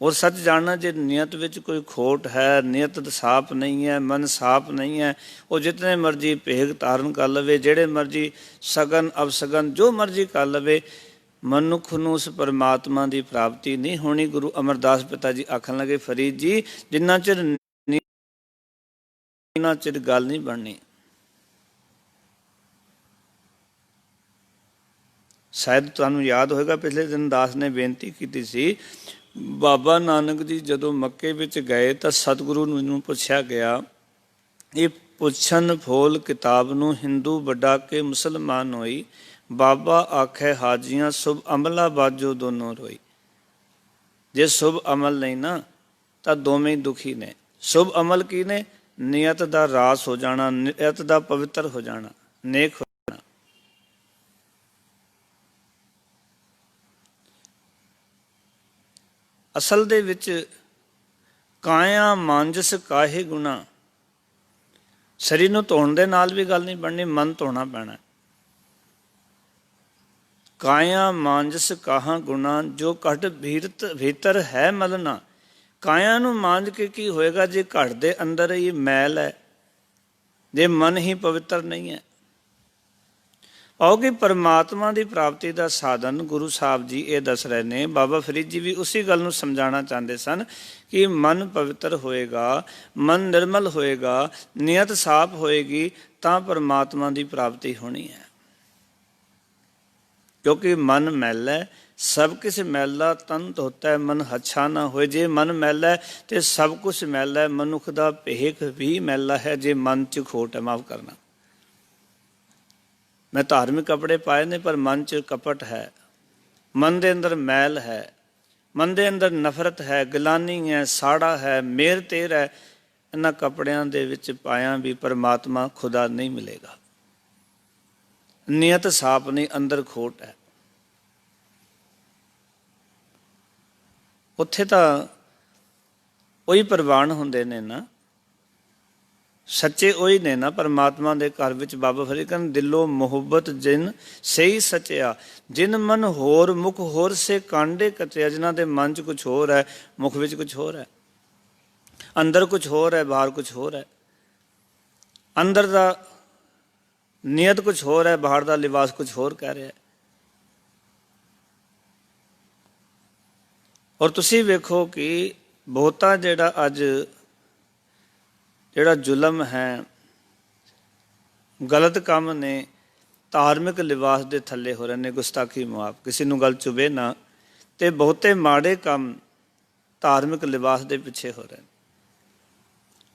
और सच जानना, जे नियत ਵਿੱਚ कोई खोट है, नियत साफ नहीं है, मन साफ नहीं है, वो जितने मर्जी भेग धारण कर लवे, ਜਿਹੜੇ ਮਰਜੀ ਸਗਨ ਅਵਸਗਨ ਜੋ ਮਰਜੀ ਕਰ ਲਵੇ, ਮਨੁੱਖ ਨੂੰ ਉਸ ਪਰਮਾਤਮਾ ਦੀ ਪ੍ਰਾਪਤੀ ਨਹੀਂ ਹੋਣੀ। ਗੁਰੂ ਅਮਰਦਾਸ ਪਿਤਾ ਜੀ ਆਖਣ ਲੱਗੇ, ਫਰੀਦ ਜੀ ਜਿੰਨਾ ਚਿਰ ਉਹਨਾਂ ਚਿਰ ਗੱਲ ਨਹੀਂ ਬਣਨੀ। ਸ਼ਾਇਦ ਤੁਹਾਨੂੰ ਯਾਦ ਹੋਏਗਾ ਪਿਛਲੇ ਦਿਨ ਦਾਸ ਨੇ ਬੇਨਤੀ ਕੀਤੀ ਸੀ, ਬਾਬਾ ਨਾਨਕ ਜੀ ਜਦੋਂ ਮੱਕੇ ਵਿੱਚ ਗਏ ਤਾਂ ਸਤਿਗੁਰੂ ਨੂੰ ਪੁੱਛਿਆ ਗਿਆ, ਇਹ ਪੁੱਛਣ ਫੋਲ ਕਿਤਾਬ ਨੂੰ ਹਿੰਦੂ ਵੱਡਾ ਕੇ ਮੁਸਲਮਾਨ ਹੋਈ, ਬਾਬਾ ਆਖੇ ਹਾਜੀਆਂ ਸ਼ੁਭ ਅਮਲਾ ਬਾਜੋ ਦੋਨੋਂ ਰੋਈ। ਜੇ ਸ਼ੁਭ ਅਮਲ ਨਹੀਂ ਨਾ ਤਾਂ ਦੋਵੇਂ ਹੀ ਦੁਖੀ ਨੇ। ਸ਼ੁਭ ਅਮਲ ਕੀ ਨੇ? ਨਿਯਤ ਦਾ ਰਾਸ ਹੋ ਜਾਣਾ, ਨਿਯਤ ਦਾ ਪਵਿੱਤਰ ਹੋ ਜਾਣਾ, ਨੇਕ ਹੋ ਜਾਣਾ। ਅਸਲ ਦੇ ਵਿੱਚ ਕਾਇਆ ਮਾਂਜਸ ਕਾਹੇ ਗੁਣਾ, ਸਰੀਰ ਨੂੰ ਧੋਣ ਦੇ ਨਾਲ ਵੀ ਗੱਲ ਨਹੀਂ ਬਣਨੀ, ਮਨ ਧੋਣਾ ਪੈਣਾ। ਕਾਇਆ ਮਾਂਜਸ ਕਾਹਾਂ ਗੁਣਾ, ਜੋ ਘਟ ਭੀਤਰ ਹੈ ਮਲਨਾ। ਕਾਇਆ ਨੂੰ ਮਾਂਜ ਕੇ ਕੀ ਹੋਏਗਾ ਜੇ ਘਟ ਦੇ ਅੰਦਰ ਹੀ ਮੈਲ ਹੈ, ਜੇ ਮਨ ਹੀ ਪਵਿੱਤਰ ਨਹੀਂ ਹੈ। ਆਉਗੀ ਪਰਮਾਤਮਾ ਦੀ ਪ੍ਰਾਪਤੀ ਦਾ ਸਾਧਨ ਗੁਰੂ ਸਾਹਿਬ ਜੀ ਇਹ ਦੱਸ ਰਹੇ ਨੇ। ਬਾਬਾ ਫਰੀਦ ਜੀ ਵੀ ਉਸੇ ਗੱਲ ਨੂੰ ਸਮਝਾਉਣਾ ਚਾਹੁੰਦੇ ਸਨ ਕਿ ਮਨ ਪਵਿੱਤਰ ਹੋਏਗਾ, ਮਨ ਨਿਰਮਲ ਹੋਏਗਾ, ਨੀਅਤ ਸਾਫ਼ ਹੋਏਗੀ ਤਾਂ ਪਰਮਾਤਮਾ ਦੀ ਪ੍ਰਾਪਤੀ ਹੋਣੀ ਹੈ। ਕਿਉਂਕਿ ਮਨ ਮੈਲਾ ਹੈ, ਸਭ ਕੁਛ ਮੈਲਾ ਤਨ ਧੋਤਾ ਹੈ, ਮਨ ਹੱਛਾ ਨਾ ਹੋਏ। ਜੇ ਮਨ ਮੈਲਾ ਹੈ ਤੇ ਸਭ ਕੁਛ ਮੈਲਾ ਹੈ। ਮਨੁੱਖ ਦਾ ਭੇਖ ਵੀ ਮੈਲਾ ਹੈ ਜੇ ਮਨ 'ਚ ਖੋਟ ਹੈ। ਮਾਫ਼ ਕਰਨਾ, ਮੈਂ ਧਾਰਮਿਕ ਕੱਪੜੇ ਪਾਏ ਨੇ ਪਰ ਮਨ 'ਚ ਕਪਟ ਹੈ, ਮਨ ਦੇ ਅੰਦਰ ਮੈਲ ਹੈ, ਮਨ ਦੇ ਅੰਦਰ ਨਫ਼ਰਤ ਹੈ, ਗਿਲਾਨੀ ਹੈ, ਸਾੜਾ ਹੈ, ਮੇਰ ਤੇਰ ਹੈ। ਇਹਨਾਂ ਕੱਪੜਿਆਂ ਦੇ ਵਿੱਚ ਪਾਇਆ ਵੀ ਪਰਮਾਤਮਾ ਖੁਦਾ ਨਹੀਂ ਮਿਲੇਗਾ। ਨੀਅਤ ਸਾਫ਼ ਨਹੀਂ, ਅੰਦਰ ਖੋਟ ਹੈ। ਉੱਥੇ ਤਾਂ ਉਹੀ ਪ੍ਰਵਾਨ ਹੁੰਦੇ ਨੇ ਨਾ, ਸੱਚੇ ਉਹੀ ਨੇ ਨਾ ਪਰਮਾਤਮਾ ਦੇ ਘਰ ਵਿੱਚ। ਬਾਬਾ ਫਰੀਦ ਕਹਿੰਦੇ, ਦਿਲੋਂ ਮੁਹੱਬਤ ਜਿਨ ਸਹੀ ਸਚਿਆ, ਜਿਨ ਮਨ ਹੋਰ ਮੁਖ ਹੋਰ ਸੇ ਕਾਂਡੇ ਕਚਿਆ। ਜਿਨ੍ਹਾਂ ਦੇ ਮਨ 'ਚ ਕੁਛ ਹੋਰ ਹੈ, ਮੁਖ ਵਿੱਚ ਕੁਛ ਹੋਰ ਹੈ, ਅੰਦਰ ਕੁਛ ਹੋਰ ਹੈ, ਬਾਹਰ ਕੁਛ ਹੋਰ ਹੈ। ਅੰਦਰ ਦਾ ਨੀਅਤ ਕੁਛ ਹੋਰ ਹੈ, ਬਾਹਰ ਦਾ ਲਿਬਾਸ ਕੁਛ ਹੋਰ ਕਹਿ ਰਿਹਾ। ਔਰ ਤੁਸੀਂ ਵੇਖੋ ਕਿ ਬਹੁਤਾ ਜਿਹੜਾ ਅੱਜ ਜਿਹੜਾ ਜ਼ੁਲਮ ਹੈ, ਗਲਤ ਕੰਮ ਨੇ, ਧਾਰਮਿਕ ਲਿਬਾਸ ਦੇ ਥੱਲੇ ਹੋ ਰਹੇ ਨੇ। ਗੁਸਤਾਖੀ ਮੁਆਫ, ਕਿਸੇ ਨੂੰ ਗੱਲ ਚੁਭੇ ਨਾ, ਤੇ ਬਹੁਤੇ ਮਾੜੇ ਕੰਮ ਧਾਰਮਿਕ ਲਿਬਾਸ ਦੇ ਪਿੱਛੇ ਹੋ ਰਹੇ ਨੇ।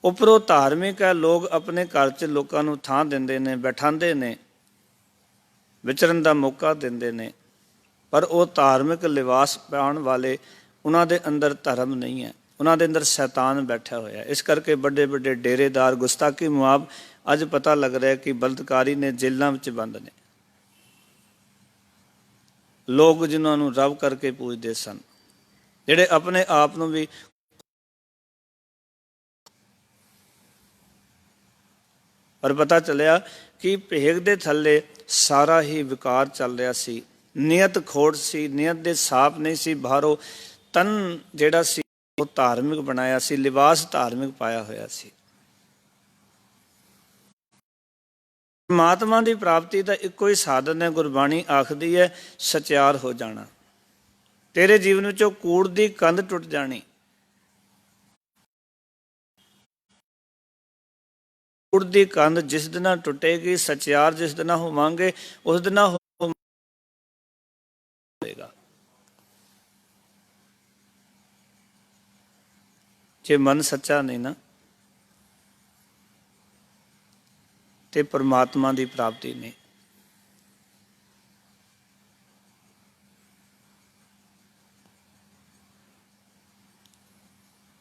ਉੱਪਰੋਂ ਧਾਰਮਿਕ ਹੈ, ਲੋਕ ਆਪਣੇ ਘਰ 'ਚ ਲੋਕਾਂ ਨੂੰ ਥਾਂ ਦਿੰਦੇ ਨੇ, ਬਿਠਾਉਂਦੇ ਨੇ, ਵਿਚਰਨ ਦਾ ਮੌਕਾ ਦਿੰਦੇ ਨੇ, ਪਰ ਉਹ ਧਾਰਮਿਕ ਲਿਬਾਸ ਪਾਉਣ ਵਾਲੇ, ਉਹਨਾਂ ਦੇ ਅੰਦਰ ਧਰਮ ਨਹੀਂ ਹੈ, ਉਹਨਾਂ ਦੇ ਅੰਦਰ ਸ਼ੈਤਾਨ ਬੈਠਾ ਹੋਇਆ। ਇਸ ਕਰਕੇ ਵੱਡੇ ਵੱਡੇ ਡੇਰੇਦਾਰ, ਗੁਸਤਾਖੀ ਮੁਆਬ, ਅੱਜ ਪਤਾ ਲੱਗ ਰਿਹਾ ਕਿ ਬਲਤਕਾਰੀ ਨੇ, ਜੇਲਾਂ ਵਿੱਚ ਬੰਦ ਨੇ। ਲੋਕ ਜਿਨ੍ਹਾਂ ਨੂੰ ਰੱਬ ਕਰਕੇ ਪੂਜਦੇ ਸਨ, ਜਿਹੜੇ ਆਪਣੇ ਆਪ ਨੂੰ ਵੀ ਪਰ ਪਤਾ ਚੱਲਿਆ ਕਿ ਭੇਗ ਦੇ ਥੱਲੇ ਸਾਰਾ ਹੀ ਵਿਕਾਰ ਚੱਲ ਰਿਹਾ ਸੀ। ਨੀਅਤ ਖੋਟ ਸੀ, ਨੀਅਤ ਦੇ ਸਾਫ਼ ਨਹੀਂ ਸੀ। ਬਾਹਰੋਂ ਤਨ ਜਿਹੜਾ ਸੀ ਉਹ ਧਾਰਮਿਕ ਬਣਾਇਆ ਸੀ, ਲਿਬਾਸ ਧਾਰਮਿਕ ਪਾਇਆ ਹੋਇਆ ਸੀ। ਪਰਮਾਤਮਾ ਦੀ ਪ੍ਰਾਪਤੀ ਦਾ ਇੱਕੋ ਹੀ ਸਾਧਨ ਹੈ। ਗੁਰਬਾਣੀ ਆਖਦੀ ਹੈ, ਸਚਿਆਰ ਹੋ ਜਾਣਾ। ਤੇਰੇ ਜੀਵਨ ਵਿੱਚੋਂ ਕੂੜ ਦੀ ਕੰਧ ਟੁੱਟ ਜਾਣੀ। ਕੂੜ ਦੀ ਕੰਧ ਜਿਸ ਦਿਨ ਟੁੱਟੇਗੀ, ਸਚਿਆਰ ਜਿਸ ਦਿਨ ਹੋਵਾਂਗੇ, ਉਸ ਦਿਨ ਹੋਵੇਗਾ। ਜੇ ਮਨ ਸੱਚਾ ਨਹੀਂ ਨਾ ਤੇ ਪਰਮਾਤਮਾ ਦੀ ਪ੍ਰਾਪਤੀ ਨਹੀਂ।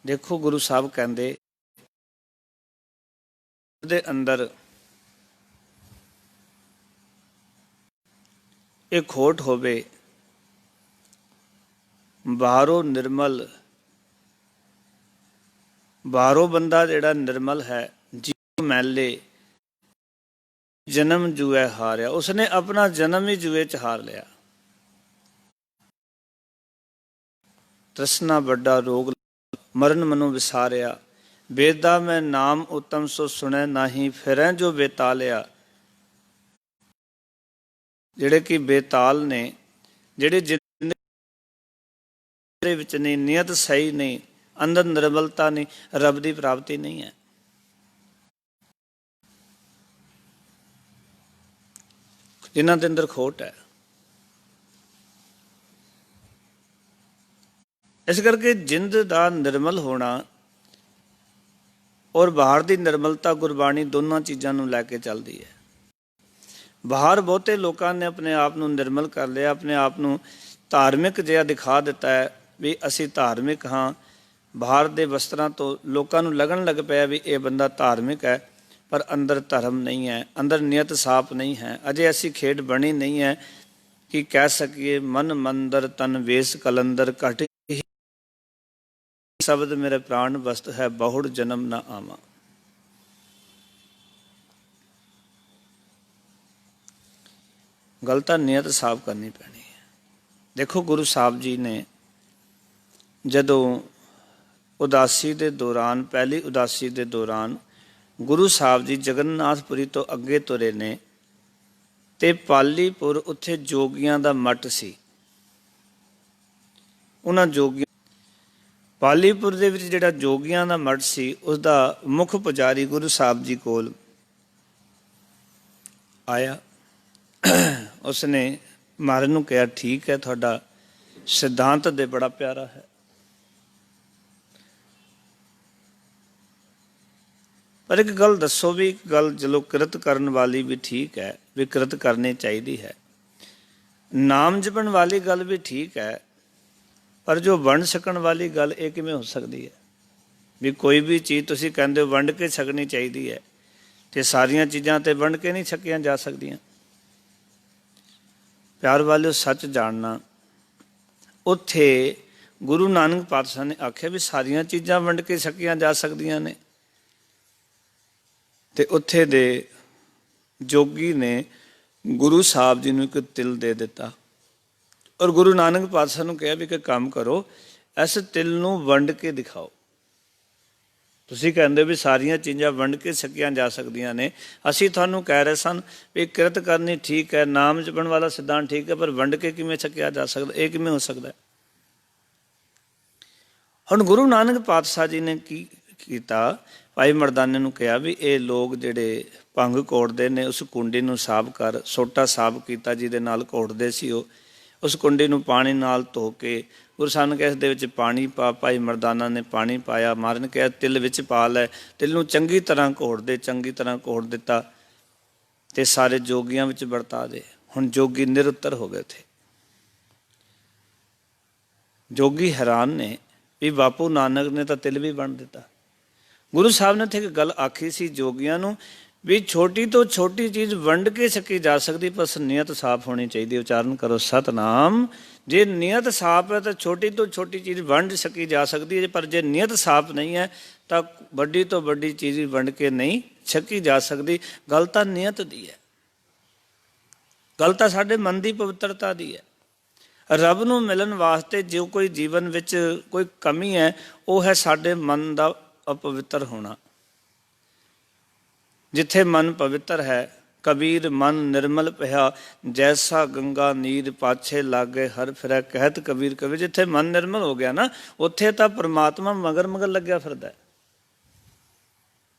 ਦੇਖੋ ਗੁਰੂ ਸਾਹਿਬ ਕਹਿੰਦੇ ਦੇ ਅੰਦਰ ਇਹ ਖੋਟ ਹੋਵੇ, ਬਾਹਰੋਂ ਨਿਰਮਲ, ਬਾਹਰੋਂ ਬੰਦਾ ਜਿਹੜਾ ਨਿਰਮਲ ਹੈ, ਜੀਵ ਮੈਲੇ, ਜਨਮ ਜੂਏ ਹਾਰਿਆ। ਉਸਨੇ ਆਪਣਾ ਜਨਮ ਹੀ ਜੂਏ 'ਚ ਹਾਰ ਲਿਆ। ਤ੍ਰਿਸ਼ਨਾ ਵੱਡਾ ਰੋਗ ਮਰਨ ਮਨੋਂ ਵਿਸਾਰਿਆ। ਵੇਦਾ ਮੈਂ ਨਾਮ ਉਤਮ ਸੋ ਸੁਣੈ ਨਾਹੀ, ਫਿਰੈ ਜੋ ਬੇਤਾਲਿਆ। ਜਿਹੜੇ ਕਿ ਬੇਤਾਲ ਨੇ, ਜਿਹੜੇ ਜ਼ਿੰਦਗੀ ਦੇ ਵਿੱਚ ਨਹੀਂ, ਨੀਅਤ ਸਹੀ ਨਹੀਂ, ਅੰਦਰ ਨਿਰਮਲਤਾ ਨਹੀਂ, ਰੱਬ ਦੀ ਪ੍ਰਾਪਤੀ ਨਹੀਂ ਹੈ। ਜਿਨ੍ਹਾਂ ਦੇ ਅੰਦਰ ਖੋਟ ਹੈ। ਇਸ ਕਰਕੇ ਜਿੰਦ ਦਾ ਨਿਰਮਲ ਹੋਣਾ ਔਰ ਬਾਹਰ ਦੀ ਨਿਰਮਲਤਾ, ਗੁਰਬਾਣੀ ਦੋਨਾਂ ਚੀਜ਼ਾਂ ਨੂੰ ਲੈ ਕੇ ਚੱਲਦੀ ਹੈ। ਬਾਹਰ ਬਹੁਤੇ ਲੋਕਾਂ ਨੇ ਆਪਣੇ ਆਪ ਨੂੰ ਨਿਰਮਲ ਕਰ ਲਿਆ, ਆਪਣੇ ਆਪ ਨੂੰ ਧਾਰਮਿਕ ਜਿਹਾ ਦਿਖਾ ਦਿੱਤਾ ਹੈ ਵੀ ਅਸੀਂ ਧਾਰਮਿਕ ਹਾਂ। ਬਾਹਰ ਦੇ ਵਸਤਰਾਂ ਤੋਂ ਲੋਕਾਂ ਨੂੰ ਲੱਗਣ ਲੱਗ ਪਿਆ ਵੀ ਇਹ ਬੰਦਾ ਧਾਰਮਿਕ ਹੈ, ਪਰ ਅੰਦਰ ਧਰਮ ਨਹੀਂ ਹੈ, ਅੰਦਰ ਨੀਅਤ ਸਾਫ਼ ਨਹੀਂ ਹੈ। ਅਜੇ ਐਸੀ ਖੇਡ ਬਣੀ ਨਹੀਂ ਹੈ ਕਿ ਕਹਿ ਸਕੀਏ ਮਨ ਮੰਦਰ ਤਨ ਵੇਸ ਕਲੰਦਰ, ਘਟ ਸ਼ਬਦ ਮੇਰੇ ਪ੍ਰਾਣ ਵਸਤ ਹੈ, ਬਹੁੜ ਜਨਮ ਨਾ ਆਵਾਂ। ਗੱਲ ਤਾਂ ਨੀਅਤ ਸਾਫ਼ ਕਰਨੀ ਪੈਣੀ ਹੈ। ਦੇਖੋ ਗੁਰੂ ਸਾਹਿਬ ਜੀ ਨੇ ਜਦੋਂ ਉਦਾਸੀ ਦੇ ਦੌਰਾਨ, ਪਹਿਲੀ ਉਦਾਸੀ ਦੇ ਦੌਰਾਨ ਗੁਰੂ ਸਾਹਿਬ ਜੀ ਜਗਨਨਾਥਪੁਰੀ ਤੋਂ ਅੱਗੇ ਤੁਰੇ ਨੇ ਤੇ ਪਾਲੀਪੁਰ, ਉੱਥੇ ਜੋਗੀਆਂ ਦਾ ਮੱਠ ਸੀ। ਉਹਨਾਂ ਜੋਗੀਆਂ, ਪਾਲੀਪੁਰ ਦੇ ਵਿੱਚ ਜਿਹੜਾ ਜੋਗੀਆਂ ਦਾ ਮੱਠ ਸੀ, ਉਸਦਾ ਮੁੱਖ ਪੁਜਾਰੀ ਗੁਰੂ ਸਾਹਿਬ ਜੀ ਕੋਲ ਆਇਆ। ਉਸਨੇ ਮਹਾਰਾਜ ਨੂੰ ਕਿਹਾ, ਠੀਕ ਹੈ, ਤੁਹਾਡਾ ਸਿਧਾਂਤ ਦੇ ਬੜਾ ਪਿਆਰਾ ਹੈ, ਪਰ ਇੱਕ ਗੱਲ ਦੱਸੋ ਵੀ ਇੱਕ ਗੱਲ, ਚਲੋ ਕਿਰਤ ਕਰਨ ਵਾਲੀ ਵੀ ਠੀਕ ਹੈ, ਵੀ ਕਿਰਤ ਕਰਨੀ ਚਾਹੀਦੀ ਹੈ, ਨਾਮ ਜਪਣ ਵਾਲੀ ਗੱਲ ਵੀ ਠੀਕ ਹੈ, ਪਰ ਜੋ ਵੰਡ ਛਕਣ ਵਾਲੀ ਗੱਲ, ਇਹ ਕਿਵੇਂ ਹੋ ਸਕਦੀ ਹੈ? ਵੀ ਕੋਈ ਵੀ ਚੀਜ਼ ਤੁਸੀਂ ਕਹਿੰਦੇ ਹੋ ਵੰਡ ਕੇ ਛਕਣੀ ਚਾਹੀਦੀ ਹੈ, ਤੇ ਸਾਰੀਆਂ ਚੀਜ਼ਾਂ ਤੇ ਵੰਡ ਕੇ ਨਹੀਂ ਛਕੀਆਂ ਜਾ ਸਕਦੀਆਂ। ਪਿਆਰ ਵਾਲਿਓ, ਸੱਚ ਜਾਣਨਾ, ਉੱਥੇ ਗੁਰੂ ਨਾਨਕ ਪਾਤਸ਼ਾਹ ਨੇ ਆਖਿਆ ਵੀ ਸਾਰੀਆਂ ਚੀਜ਼ਾਂ ਵੰਡ ਕੇ ਛਕੀਆਂ ਜਾ ਸਕਦੀਆਂ ਨੇ, ਤੇ ਉੱਥੇ ਦੇ ਜੋਗੀ ਨੇ ਗੁਰੂ ਸਾਹਿਬ ਜੀ ਨੂੰ ਇੱਕ ਤਿਲ ਦੇ ਦਿੱਤਾ ਔਰ ਗੁਰੂ ਨਾਨਕ ਪਾਤਸ਼ਾਹ ਨੂੰ ਕਿਹਾ ਵੀ ਇੱਕ ਕੰਮ ਕਰੋ, ਇਸ ਤਿਲ ਨੂੰ ਵੰਡ ਕੇ ਦਿਖਾਓ। ਤੁਸੀਂ ਕਹਿੰਦੇ ਵੀ ਸਾਰੀਆਂ ਚੀਜ਼ਾਂ ਵੰਡ ਕੇ ਛਕੀਆਂ ਜਾ ਸਕਦੀਆਂ ਨੇ, ਅਸੀਂ ਤੁਹਾਨੂੰ ਕਹਿ ਰਹੇ ਸਨ ਵੀ ਕਿਰਤ ਕਰਨੀ ਠੀਕ ਹੈ, ਨਾਮ ਜਪਣ ਵਾਲਾ ਸਿਧਾਂਤ ਠੀਕ ਹੈ, ਪਰ ਵੰਡ ਕੇ ਕਿਵੇਂ ਛਕਿਆ ਜਾ ਸਕਦਾ? ਇਹ ਕਿਵੇਂ ਹੋ ਸਕਦਾ? ਹੁਣ ਗੁਰੂ ਨਾਨਕ ਪਾਤਸ਼ਾਹ ਜੀ ਨੇ ਕੀ ਕੀਤਾ? ਭਾਈ ਮਰਦਾਨੇ ਨੂੰ ਕਿਹਾ ਵੀ ਇਹ ਲੋਕ ਜਿਹੜੇ ਭੰਗ ਘੋਟਦੇ ਨੇ, ਉਸ ਕੁੰਡੀ ਨੂੰ ਸਾਫ਼ ਕਰ। ਸੋਟਾ ਸਾਫ਼ ਕੀਤਾ ਜਿਹਦੇ ਨਾਲ ਘੋਟਦੇ ਸੀ ਉਹ, ਉਸ ਕੁੰਡੀ ਨੂੰ ਪਾਣੀ ਨਾਲ ਧੋ ਕੇ ਗੁਰੂ ਸਾਹਿਬ ਨੇ ਕਿਹਾ ਇਸ ਦੇ ਵਿੱਚ ਪਾਣੀ ਪਾ। ਭਾਈ ਮਰਦਾਨਾ ਨੇ ਪਾਣੀ ਪਾਇਆ। ਮਹਾਰਾਜ ਨੇ ਕਿਹਾ ਤਿਲ ਵਿੱਚ ਪਾ ਲੈ। ਤਿਲ ਨੂੰ ਚੰਗੀ ਤਰ੍ਹਾਂ ਘੋਟ ਦੇ। ਚੰਗੀ ਤਰ੍ਹਾਂ ਘੋਟ ਦਿੱਤਾ ਤੇ ਸਾਰੇ ਜੋਗੀਆਂ ਵਿੱਚ ਵਰਤਾ ਦੇ। ਹੁਣ ਜੋਗੀ ਨਿਰੁੱਤਰ ਹੋ ਗਏ ਥੇ। ਜੋਗੀ ਹੈਰਾਨ ਨੇ ਵੀ ਬਾਪੂ ਨਾਨਕ ਨੇ ਤਾਂ ਤਿਲ ਵੀ ਵੰਡ ਦਿੱਤਾ। ਗੁਰੂ ਸਾਹਿਬ ਨੇ ਇੱਥੇ ਇੱਕ ਗੱਲ ਆਖੀ ਸੀ ਜੋਗੀਆਂ ਨੂੰ ਵੀ ਛੋਟੀ ਤੋਂ ਛੋਟੀ ਚੀਜ਼ ਵੰਡ ਕੇ ਛਕੀ ਜਾ ਸਕਦੀ, ਪਰ ਨੀਅਤ ਸਾਫ਼ ਹੋਣੀ ਚਾਹੀਦੀ। ਉਚਾਰਨ ਕਰੋ ਸਤਨਾਮ। ਜੇ ਨੀਅਤ ਸਾਫ਼ ਹੈ ਤਾਂ ਛੋਟੀ ਤੋਂ ਛੋਟੀ ਚੀਜ਼ ਵੰਡ ਛਕੀ ਜਾ ਸਕਦੀ ਹੈ, ਪਰ ਜੇ ਨੀਅਤ ਸਾਫ਼ ਨਹੀਂ ਹੈ ਤਾਂ ਵੱਡੀ ਤੋਂ ਵੱਡੀ ਚੀਜ਼ ਵੀ ਵੰਡ ਕੇ ਨਹੀਂ ਛਕੀ ਜਾ ਸਕਦੀ। ਗੱਲ ਤਾਂ ਨੀਅਤ ਦੀ ਹੈ, ਗੱਲ ਤਾਂ ਸਾਡੇ ਮਨ ਦੀ ਪਵਿੱਤਰਤਾ ਦੀ ਹੈ। ਰੱਬ ਨੂੰ ਮਿਲਣ ਵਾਸਤੇ ਜੋ ਕੋਈ ਜੀਵਨ ਵਿੱਚ ਕੋਈ ਕਮੀ ਹੈ ਉਹ ਹੈ ਸਾਡੇ ਮਨ ਦਾ ਅਪਵਿੱਤਰ ਹੋਣਾ। ਜਿੱਥੇ ਮਨ ਪਵਿੱਤਰ ਹੈ, ਕਬੀਰ ਮਨ ਨਿਰਮਲ ਪਿਆ, ਜੈਸਾ ਗੰਗਾ ਨੀਰ ਪਾਛੇ ਲਾਗੇ ਹਰ ਫਿਰੈ ਕਹਿਤ ਕਬੀਰ ਕਵੀ। ਜਿੱਥੇ ਮਨ ਨਿਰਮਲ ਹੋ ਗਿਆ ਨਾ, ਉੱਥੇ ਤਾਂ ਪਰਮਾਤਮਾ ਮਗਰ ਮਗਰ ਲੱਗਿਆ ਫਿਰਦਾ।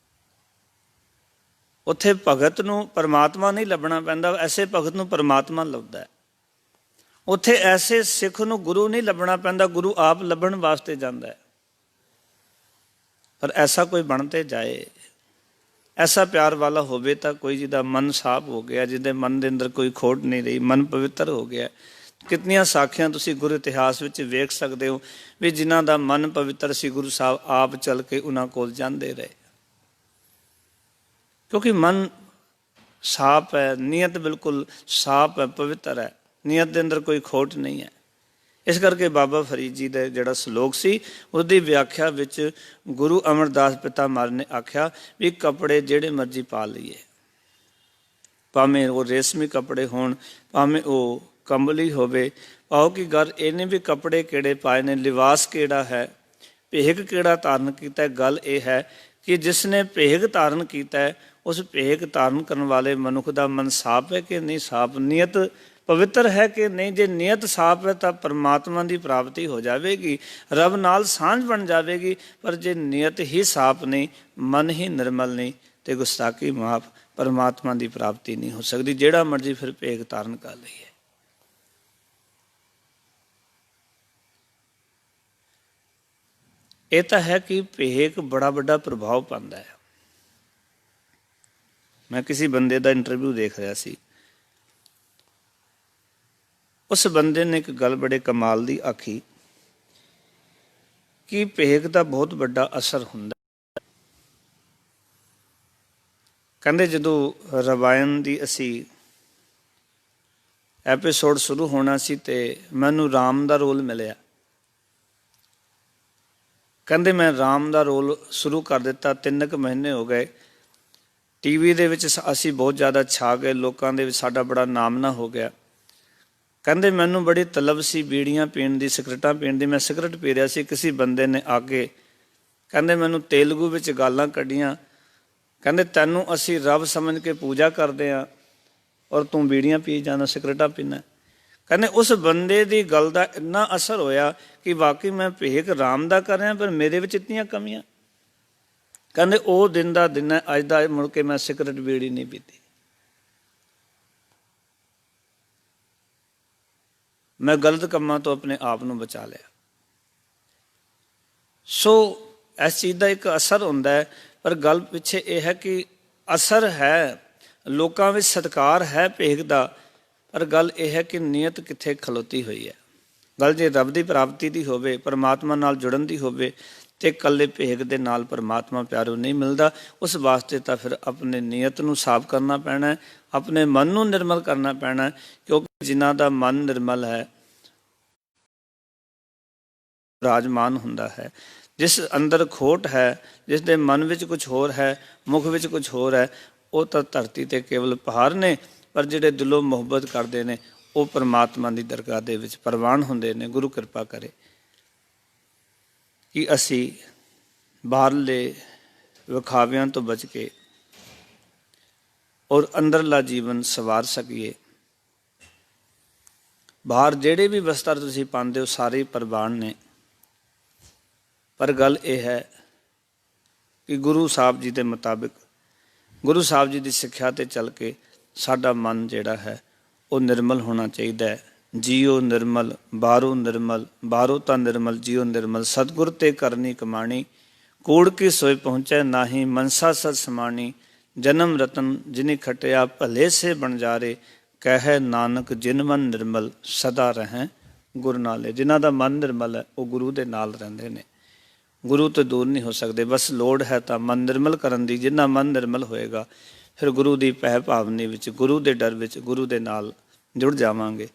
ਉੱਥੇ ਭਗਤ ਨੂੰ ਪਰਮਾਤਮਾ ਨਹੀਂ ਲੱਭਣਾ ਪੈਂਦਾ, ਐਸੇ ਭਗਤ ਨੂੰ ਪਰਮਾਤਮਾ ਲੱਭਦਾ। ਉੱਥੇ ਐਸੇ ਸਿੱਖ ਨੂੰ ਗੁਰੂ ਨਹੀਂ ਲੱਭਣਾ ਪੈਂਦਾ, ਗੁਰੂ ਆਪ ਲੱਭਣ ਵਾਸਤੇ ਜਾਂਦਾ ਹੈ। ਪਰ ਐਸਾ ਕੋਈ ਬਣ ਤੇ ਜਾਏ, ਐਸਾ ਪਿਆਰ ਵਾਲਾ ਹੋਵੇ ਤਾਂ ਕੋਈ ਜਿਹਦਾ ਮਨ ਸਾਫ਼ ਹੋ ਗਿਆ, ਜਿਹਦੇ ਮਨ ਦੇ ਅੰਦਰ ਕੋਈ ਖੋਟ ਨਹੀਂ ਰਹੀ, ਮਨ ਪਵਿੱਤਰ ਹੋ ਗਿਆ। ਕਿਤਨੀਆਂ ਸਾਖੀਆਂ ਤੁਸੀਂ ਗੁਰੂ ਇਤਿਹਾਸ ਵਿੱਚ ਵੇਖ ਸਕਦੇ ਹੋ ਵੀ ਜਿਨ੍ਹਾਂ ਦਾ ਮਨ ਪਵਿੱਤਰ ਸੀ, ਗੁਰੂ ਸਾਹਿਬ ਆਪ ਚੱਲ ਕੇ ਉਹਨਾਂ ਕੋਲ ਜਾਂਦੇ ਰਹੇ। ਕਿਉਂਕਿ ਮਨ ਸਾਫ਼ ਹੈ, ਨੀਅਤ ਬਿਲਕੁਲ ਸਾਫ਼ ਹੈ, ਪਵਿੱਤਰ ਹੈ, ਨੀਅਤ ਦੇ ਅੰਦਰ ਕੋਈ ਖੋਟ ਨਹੀਂ ਹੈ। ਇਸ ਕਰਕੇ ਬਾਬਾ ਫਰੀਦ ਜੀ ਦਾ ਜਿਹੜਾ ਸਲੋਕ ਸੀ ਉਹਦੀ ਵਿਆਖਿਆ ਵਿੱਚ ਗੁਰੂ ਅਮਰਦਾਸ ਪਿਤਾ ਮਹਾਰਾਜ ਨੇ ਆਖਿਆ ਵੀ ਕੱਪੜੇ ਜਿਹੜੇ ਮਰਜ਼ੀ ਪਾ ਲਈਏ, ਭਾਵੇਂ ਉਹ ਰੇਸ਼ਮੀ ਕੱਪੜੇ ਹੋਣ, ਭਾਵੇਂ ਉਹ ਕੰਬਲੀ ਹੋਵੇ, ਭਾਵ ਕਿ ਗੱਲ ਇਹਨੇ ਵੀ ਕੱਪੜੇ ਕਿਹੜੇ ਪਾਏ ਨੇ, ਲਿਬਾਸ ਕਿਹੜਾ ਹੈ, ਭੇਖ ਕਿਹੜਾ ਧਾਰਨ ਕੀਤਾ ਹੈ। ਗੱਲ ਇਹ ਹੈ ਕਿ ਜਿਸ ਨੇ ਭੇਖ ਧਾਰਨ ਕੀਤਾ ਹੈ, ਉਸ ਭੇਖ ਧਾਰਨ ਕਰਨ ਵਾਲੇ ਮਨੁੱਖ ਦਾ ਮਨ ਸਾਫ਼ ਹੈ ਕਿ ਨਹੀਂ ਸਾਫ਼, ਨੀਅਤ ਪਵਿੱਤਰ ਹੈ ਕਿ ਨਹੀਂ। ਜੇ ਨੀਅਤ ਸਾਫ਼ ਹੈ ਤਾਂ ਪਰਮਾਤਮਾ ਦੀ ਪ੍ਰਾਪਤੀ ਹੋ ਜਾਵੇਗੀ, ਰੱਬ ਨਾਲ ਸਾਂਝ ਬਣ ਜਾਵੇਗੀ। ਪਰ ਜੇ ਨੀਅਤ ਹੀ ਸਾਫ਼ ਨਹੀਂ, ਮਨ ਹੀ ਨਿਰਮਲ ਨਹੀਂ, ਤੇ ਗੁਸਤਾਖੀ ਮਾਫ, ਪਰਮਾਤਮਾ ਦੀ ਪ੍ਰਾਪਤੀ ਨਹੀਂ ਹੋ ਸਕਦੀ, ਜਿਹੜਾ ਮਰਜ਼ੀ ਫਿਰ ਭੇਖ ਧਾਰਨ ਕਰ ਲਈਏ। ਇਹ ਤਾਂ ਹੈ ਕਿ ਭੇਖ ਬੜਾ ਵੱਡਾ ਪ੍ਰਭਾਵ ਪਾਉਂਦਾ ਹੈ। ਮੈਂ ਕਿਸੇ ਬੰਦੇ ਦਾ ਇੰਟਰਵਿਊ ਦੇਖ ਰਿਹਾ ਸੀ, ਉਸ ਬੰਦੇ ਨੇ ਇੱਕ ਗੱਲ ਬੜੇ ਕਮਾਲ ਦੀ ਆਖੀ ਕਿ ਭੇਖ ਦਾ ਬਹੁਤ ਵੱਡਾ ਅਸਰ ਹੁੰਦਾ। ਕਹਿੰਦੇ ਜਦੋਂ ਰਾਮਾਇਣ ਦੀ ਅਸੀਂ ਐਪੀਸੋਡ ਸ਼ੁਰੂ ਹੋਣਾ ਸੀ ਤੇ ਮੈਨੂੰ ਰਾਮ ਦਾ ਰੋਲ ਮਿਲਿਆ। ਕਹਿੰਦੇ ਮੈਂ ਰਾਮ ਦਾ ਰੋਲ ਸ਼ੁਰੂ ਕਰ ਦਿੱਤਾ, 3 ਕੁ ਮਹੀਨੇ ਹੋ ਗਏ, ਟੀਵੀ ਦੇ ਵਿੱਚ ਅਸੀਂ ਬਹੁਤ ਜ਼ਿਆਦਾ ਛਾ ਗਏ, ਲੋਕਾਂ ਦੇ ਵਿੱਚ ਸਾਡਾ ਬੜਾ ਨਾਮਣਾ ਹੋ ਗਿਆ। ਕਹਿੰਦੇ ਮੈਨੂੰ ਬੜੀ ਤਲਬ ਸੀ ਬੀੜੀਆਂ ਪੀਣ ਦੀ, ਸਿਗਰਟਾਂ ਪੀਣ ਦੀ। ਮੈਂ ਸਿਗਰਟ ਪੀ ਰਿਹਾ ਸੀ, ਕਿਸੇ ਬੰਦੇ ਨੇ ਆ ਕੇ ਕਹਿੰਦੇ ਮੈਨੂੰ ਤੇਲਗੂ ਵਿੱਚ ਗਾਲਾਂ ਕੱਢੀਆਂ। ਕਹਿੰਦੇ ਤੈਨੂੰ ਅਸੀਂ ਰੱਬ ਸਮਝ ਕੇ ਪੂਜਾ ਕਰਦੇ ਹਾਂ ਔਰ ਤੂੰ ਬੀੜੀਆਂ ਪੀ ਜਾਂਦਾ, ਸਿਗਰਟਾਂ ਪੀਂਦਾ। ਕਹਿੰਦੇ ਉਸ ਬੰਦੇ ਦੀ ਗੱਲ ਦਾ ਇੰਨਾ ਅਸਰ ਹੋਇਆ ਕਿ ਵਾਕਈ ਮੈਂ ਭੇਖ ਰਾਮ ਦਾ ਕਰ ਰਿਹਾ, ਪਰ ਮੇਰੇ ਵਿੱਚ ਇਤਨੀਆਂ ਕਮੀਆਂ। ਕਹਿੰਦੇ ਉਹ ਦਿਨ ਦਾ ਦਿਨ ਹੈ, ਅੱਜ ਦਾ ਮੁੜ ਕੇ ਮੈਂ ਸਿਗਰਟ ਬੀੜੀ ਨਹੀਂ ਪੀਤੀ। ਮੈਂ ਗਲਤ ਕੰਮਾਂ ਤੋਂ ਆਪਣੇ ਆਪ ਨੂੰ ਬਚਾ ਲਿਆ। ਸੋ ਇਸ ਚੀਜ਼ ਦਾ ਇੱਕ ਅਸਰ ਹੁੰਦਾ ਹੈ, ਪਰ ਗੱਲ ਪਿੱਛੇ ਇਹ ਹੈ ਕਿ ਅਸਰ ਹੈ, ਲੋਕਾਂ ਵਿੱਚ ਸਤਿਕਾਰ ਹੈ ਭੇਖ ਦਾ, ਪਰ ਗੱਲ ਇਹ ਹੈ ਕਿ ਨੀਅਤ ਕਿੱਥੇ ਖਲੋਤੀ ਹੋਈ ਹੈ। ਗੱਲ ਜੇ ਰੱਬ ਦੀ ਪ੍ਰਾਪਤੀ ਦੀ ਹੋਵੇ, ਪਰਮਾਤਮਾ ਨਾਲ ਜੁੜਨ ਦੀ ਹੋਵੇ, ਤੇ ਇਕੱਲੇ ਭੇਖ ਦੇ ਨਾਲ ਪਰਮਾਤਮਾ ਪਿਆਰੋਂ ਨਹੀਂ ਮਿਲਦਾ। ਉਸ ਵਾਸਤੇ ਤਾਂ ਫਿਰ ਆਪਣੇ ਨੀਅਤ ਨੂੰ ਸਾਫ਼ ਕਰਨਾ ਪੈਣਾ ਹੈ, ਆਪਣੇ ਮਨ ਨੂੰ ਨਿਰਮਲ ਕਰਨਾ ਪੈਣਾ ਹੈ, ਕਿਉਂਕਿ ਜਿਨ੍ਹਾਂ ਦਾ ਮਨ ਨਿਰਮਲ ਹੈ ਰਾਜਮਾਨ ਹੁੰਦਾ ਹੈ। ਜਿਸ ਅੰਦਰ ਖੋਟ ਹੈ, ਜਿਸ ਦੇ ਮਨ ਵਿੱਚ ਕੁਝ ਹੋਰ ਹੈ, ਮੁਖ ਵਿੱਚ ਕੁਝ ਹੋਰ ਹੈ, ਉਹ ਤਾਂ ਧਰਤੀ ਤੇ ਕੇਵਲ ਪਹਾੜ ਨੇ, ਪਰ ਜਿਹੜੇ ਦਿਲੋਂ ਮੁਹੱਬਤ ਕਰਦੇ ਨੇ ਉਹ ਪਰਮਾਤਮਾ ਦੀ ਦਰਗਾਹ ਦੇ ਵਿੱਚ ਪ੍ਰਵਾਨ ਹੁੰਦੇ ਨੇ। ਗੁਰੂ ਕਿਰਪਾ ਕਰੇ ਕਿ ਅਸੀਂ ਬਾਹਰਲੇ ਵਿਖਾਵਿਆਂ ਤੋਂ ਬਚ ਕੇ ਔਰ ਅੰਦਰਲਾ ਜੀਵਨ ਸਵਾਰ ਸਕੀਏ। ਬਾਹਰ ਜਿਹੜੇ ਵੀ ਵਸਤਰ ਤੁਸੀਂ ਪਾਉਂਦੇ ਹੋ ਸਾਰੇ ਪ੍ਰਵਾਨ ਨੇ, ਪਰ ਗੱਲ ਇਹ ਹੈ ਕਿ ਗੁਰੂ ਸਾਹਿਬ ਜੀ ਦੇ ਮੁਤਾਬਿਕ, ਗੁਰੂ ਸਾਹਿਬ ਜੀ ਦੀ ਸਿੱਖਿਆ 'ਤੇ ਚੱਲ ਕੇ ਸਾਡਾ ਮਨ ਜਿਹੜਾ ਹੈ ਉਹ ਨਿਰਮਲ ਹੋਣਾ ਚਾਹੀਦਾ ਹੈ। ਜੀਓ ਨਿਰਮਲ ਬਾਹਰੋਂ ਨਿਰਮਲ, ਬਾਹਰੋਂ ਤਾਂ ਨਿਰਮਲ ਜੀਓ ਨਿਰਮਲ। ਸਤਿਗੁਰ ਤੇ ਕਰਨੀ ਕਮਾਣੀ, ਕੂੜ ਕੀ ਸੋਏ ਪਹੁੰਚੈ ਨਾਹੀ, ਮਨਸਾ ਸਤ ਸਮਾਣੀ। ਜਨਮ ਰਤਨ ਜਿਨੀ ਖਟਿਆ ਭਲੇ ਸੇ ਬਣਜਾਰੇ, ਕਹਿ ਨਾਨਕ ਜਿਨ ਮਨ ਨਿਰਮਲ ਸਦਾ ਰਹਿ ਗੁਰ ਨਾਲੇ। ਜਿਨ੍ਹਾਂ ਦਾ ਮਨ ਨਿਰਮਲ ਹੈ ਉਹ ਗੁਰੂ ਦੇ ਨਾਲ ਰਹਿੰਦੇ ਨੇ, ਗੁਰੂ ਤੋਂ ਦੂਰ ਨਹੀਂ ਹੋ ਸਕਦੇ। ਬਸ ਲੋੜ ਹੈ ਤਾਂ ਮਨ ਨਿਰਮਲ ਕਰਨ ਦੀ। ਜਿੰਨਾ ਮਨ ਨਿਰਮਲ ਹੋਏਗਾ ਫਿਰ ਗੁਰੂ ਦੀ ਪਹਿ ਭਾਵਨੀ ਵਿੱਚ, ਗੁਰੂ ਦੇ ਡਰ ਵਿੱਚ, ਗੁਰੂ ਦੇ ਨਾਲ ਜੁੜ ਜਾਵਾਂਗੇ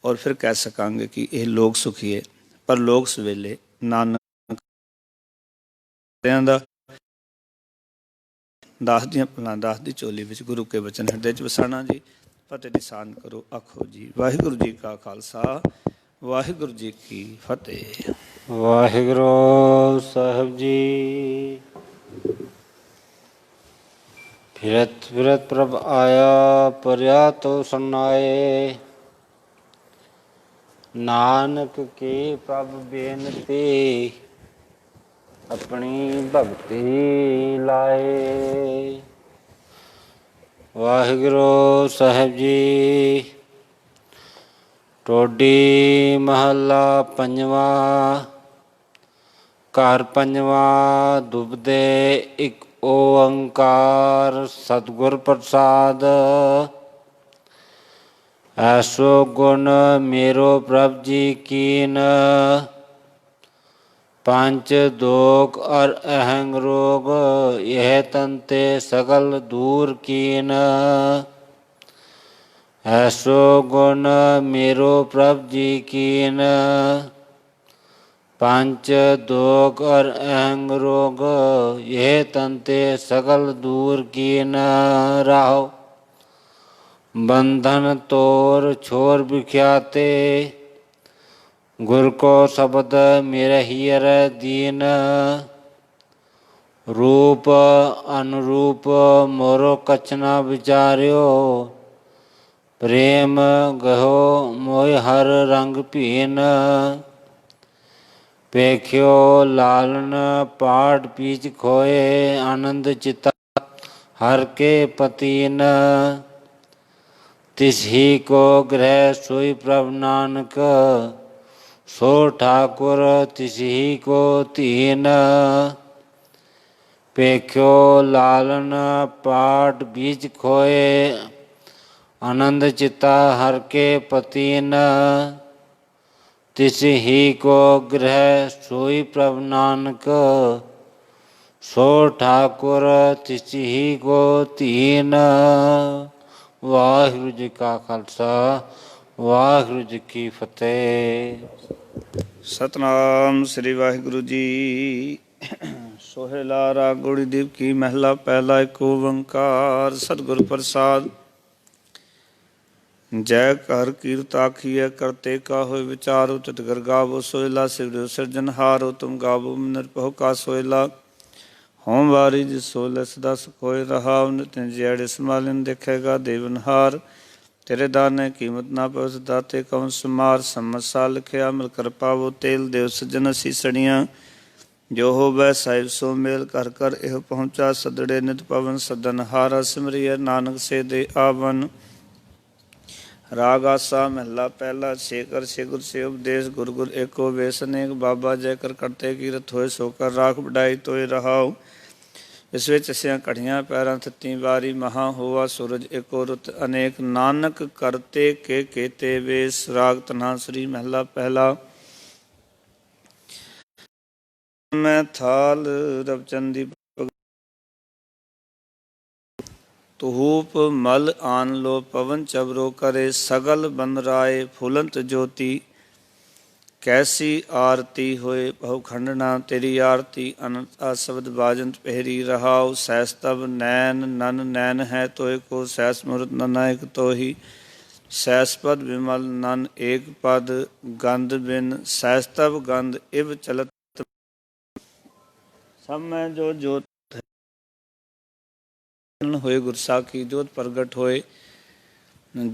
ਔਰ ਫਿਰ ਕਹਿ ਸਕਾਂਗੇ ਕਿ ਇਹ ਲੋਕ ਸੁਖੀਏ ਪਰ ਲੋਕ ਸਵੇਲੇ ਨਾਨਕ ਦਾ ਦਾਸ ਦੀਆਂ ਭਲਾਂ ਦਾਸ ਦੀ ਚੋਲੀ ਵਿੱਚ ਗੁਰੂ ਕੇ ਬਚਨ ਹਿਰਦੇ 'ਚ ਵਸਾਣਾ ਜੀ। ਫਤਿਹ ਦੀ ਸਾਂਝ ਕਰੋ, ਆਖੋ ਜੀ ਵਾਹਿਗੁਰੂ ਜੀ ਕਾ ਖਾਲਸਾ, ਵਾਹਿਗੁਰੂ ਜੀ ਕੀ ਫਤਿਹ। ਵਾਹਿਗੁਰੂ ਸਾਹਿਬ ਜੀ। ਫਿਰਤ ਫਿਰਤ ਪ੍ਰਭ ਆਇਆ, ਪਰਿਆ ਤੋ ਸੁਨਾਏ। ਨਾਨਕ ਕੀ ਪ੍ਰਭ ਬੇਨਤੀ, ਆਪਣੀ ਭਗਤੀ ਲਾਏ। ਵਾਹਿਗੁਰੂ ਸਾਹਿਬ ਜੀ। ਟੋਡੀ ਮਹੱਲਾ ਪੰਜਵਾਂ। ਘਰ ਪੰਜਵਾਂ। ਦੁਬਦੇ ਇੱਕ ਓੰਕਾਰ ਸਤਿਗੁਰ ਪ੍ਰਸਾਦ। ਐਸੋ ਗੁਣ ਮੇਰੋ ਪ੍ਰਭ ਜੀ ਕੀਨ, ਪੰਚ ਦੋਖ ਅਰ ਅਹੰਗ ਰੋਗ, ਇਹ ਤਨ ਤੇ ਸਗਲ ਦੂਰ ਕੀਨ। ਐਸੋ ਗੁਣ ਮੇਰੋ ਪ੍ਰਭ ਜੀ ਕੀਨ, ਪੰਚ ਦੋਖ ਅਰ ਅਹੰਗ ਰੋਗ, ਇਹ ਤਨ ਤੇ ਸਗਲ ਦੂਰ ਕੀਨ। ਰਾਹੁ ਬੰਧਨ ਤੋਰ ਛੋਰ ਵਿਖਿਆਤੇ, गुर को शब्द मेरे हीर दीन, रूप अनुरूप मोरो कछ न विचार्यो। प्रेम गहो मोय हर रंग भीन, पेख्यो लालन पाठ पीच खोए। आनंद चिता हर के पतीन, तिस ही को ग्रह सोई प्रभ नानक। सो ठाकुर तिस ही को तीन, पेख्यो लालन पाठ बीज खोए। आनंद चिता हर के पतीन, तिस ही को ग्रह सोई प्रभ नानक। सो ठाकुर तिस ही को तीन। वाहिगुरु जी का खालसा, वाहिगुरु जी की फतेह। सतनाम श्री वाहिगुरु जी। सोहेला राग गुड़ीदीप की महला पहला एक ओंकार सतगुर प्रसाद। जय कर कीर्त आखिए करते का हो विचारो तित घर गावो। सोहेला शिव सिरजनहारो तुम गावो निरपहो का सोहेला। होम वारी जिस सोले सदा सुखोए रहा। नितिन जैड़े संभालन देखेगा देवनहार। तेरे दाने कीमत ना पवस दाते कौन सुमार। सम्मत साल लिखिया मिल कर पावो तेल देव सज्जन असी सड़ियाँ। जो हो वह साहिब सो मेल कर कर एह पहुँचा। सदड़े नित पवन सदन हारा सिमरिय नानक से दे आवन। राग आसा महला पहला। शेखर से गुर से उपदेश गुर गुर एको वेश अनेक। बाबा जय कर करते कीरत होए सोकर राख बढ़ाई तोय रहाओ। इस विच असियां कढ़ियां पैरां थती वारी। महा होआ सूरज एको रुत अनेक। नानक करते के केते वेश। राग तन्हासरी महला पहला। मैं थाल रवचंदी तुहूप मल आन लो पवन चबरो करे। सगल बन राय फुलंत ज्योति। कैसी आरती होए बहु खंडना तेरी आरती। अनंत शब्द बाजंत पहरी रहाओ। सैस तब नैन नन नैन है तोय को। सैस मूर्त नन एक तो ही। सैस पद विमल नन एक पद। गंध बिन सैस तब गंध इव चलत। सब में जो जोत होए गुरसाखी जोत प्रगट होए।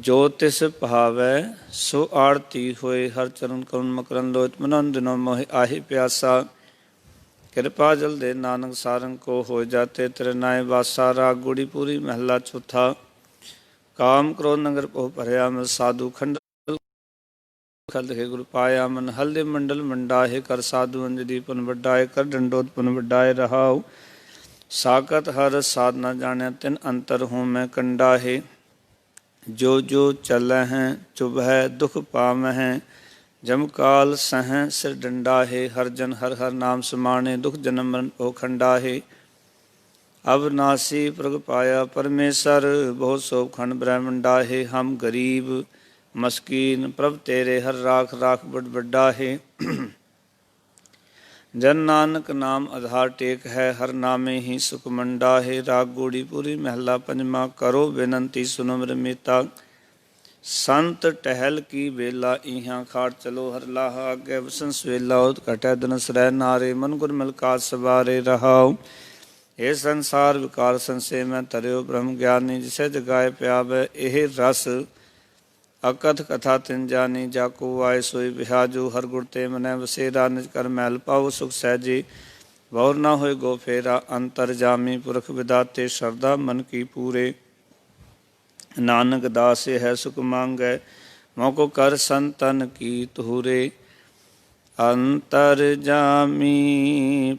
जो तिस भावै सो आरती होए। हर चरण करुण मकरन लोच मनन दिनों मोहि आहि प्यासा। कृपा जल दे नानक सारंग को हो जाते तेरे नाय वासा। राग गुड़ी पूरी महला चौथा। काम क्रोध नगर पो भरया मिल साधु खंड खल हे गुरु पाया मन। हल्दे मंडल मंडाहे कर साधु अंजलि पुन वड्डाए। कर डंडोत पुन वड्डाए रहाओ। साकत हर साध न जाने तिन अंतर हूँ मैं कंडाहे। जो जो चल हैं चुभ है दुख पाम हैं। जम काल सह सिर डंडा है। हर जन हर हर नाम समाने। दुख जन्म मरण ओ खंडा है। अविनाशी प्रग पाया परमेश्वर। बहुत सो खंड ब्रह्मंडा है। हम गरीब मस्कीन प्रभ तेरे हर राख राख बड़ बड्डा है। जन नानक नाम आधार टेक है। हर नामे ही सुख मंडा है। राग गोड़ी पूरी महला पंजवा। करो बेनंती सुनो मेरे मीता। संत टहल की बेला इहाँ खाड़ चलो हर लाहा। आगे वसन सवेला उत घटै धनस रह नारे। मन गुर मिलका सवारे रहाओ। हे संसार विकार संशय में तरियो ब्रह्म ज्ञानी। जिसे जगाए प्यावे एह रस। अकथ कथा तिन जानी। जाको आए सोई बिहाजू। हर गुर ते मनै बसेरा। निज कर मैल पाओ सुख सहजी। बहुर ना होए गो फेरा। अंतर जामी पुरख विदाते। श्रद्धा मन की पूरे। नानक दास है सुख मांगै। मोको कर संतन की तूरे। अंतर जामी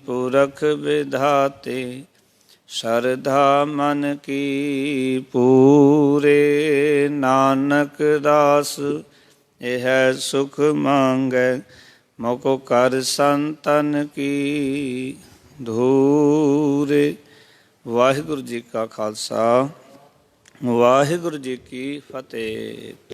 पुरख विधाते। श्रद्धा मन की पूरे। नानक दास यह सुख मांगै। मोको कर संतन की धूरे। वाहिगुरु जी का खालसा वाहिगुरु जी की फतेह।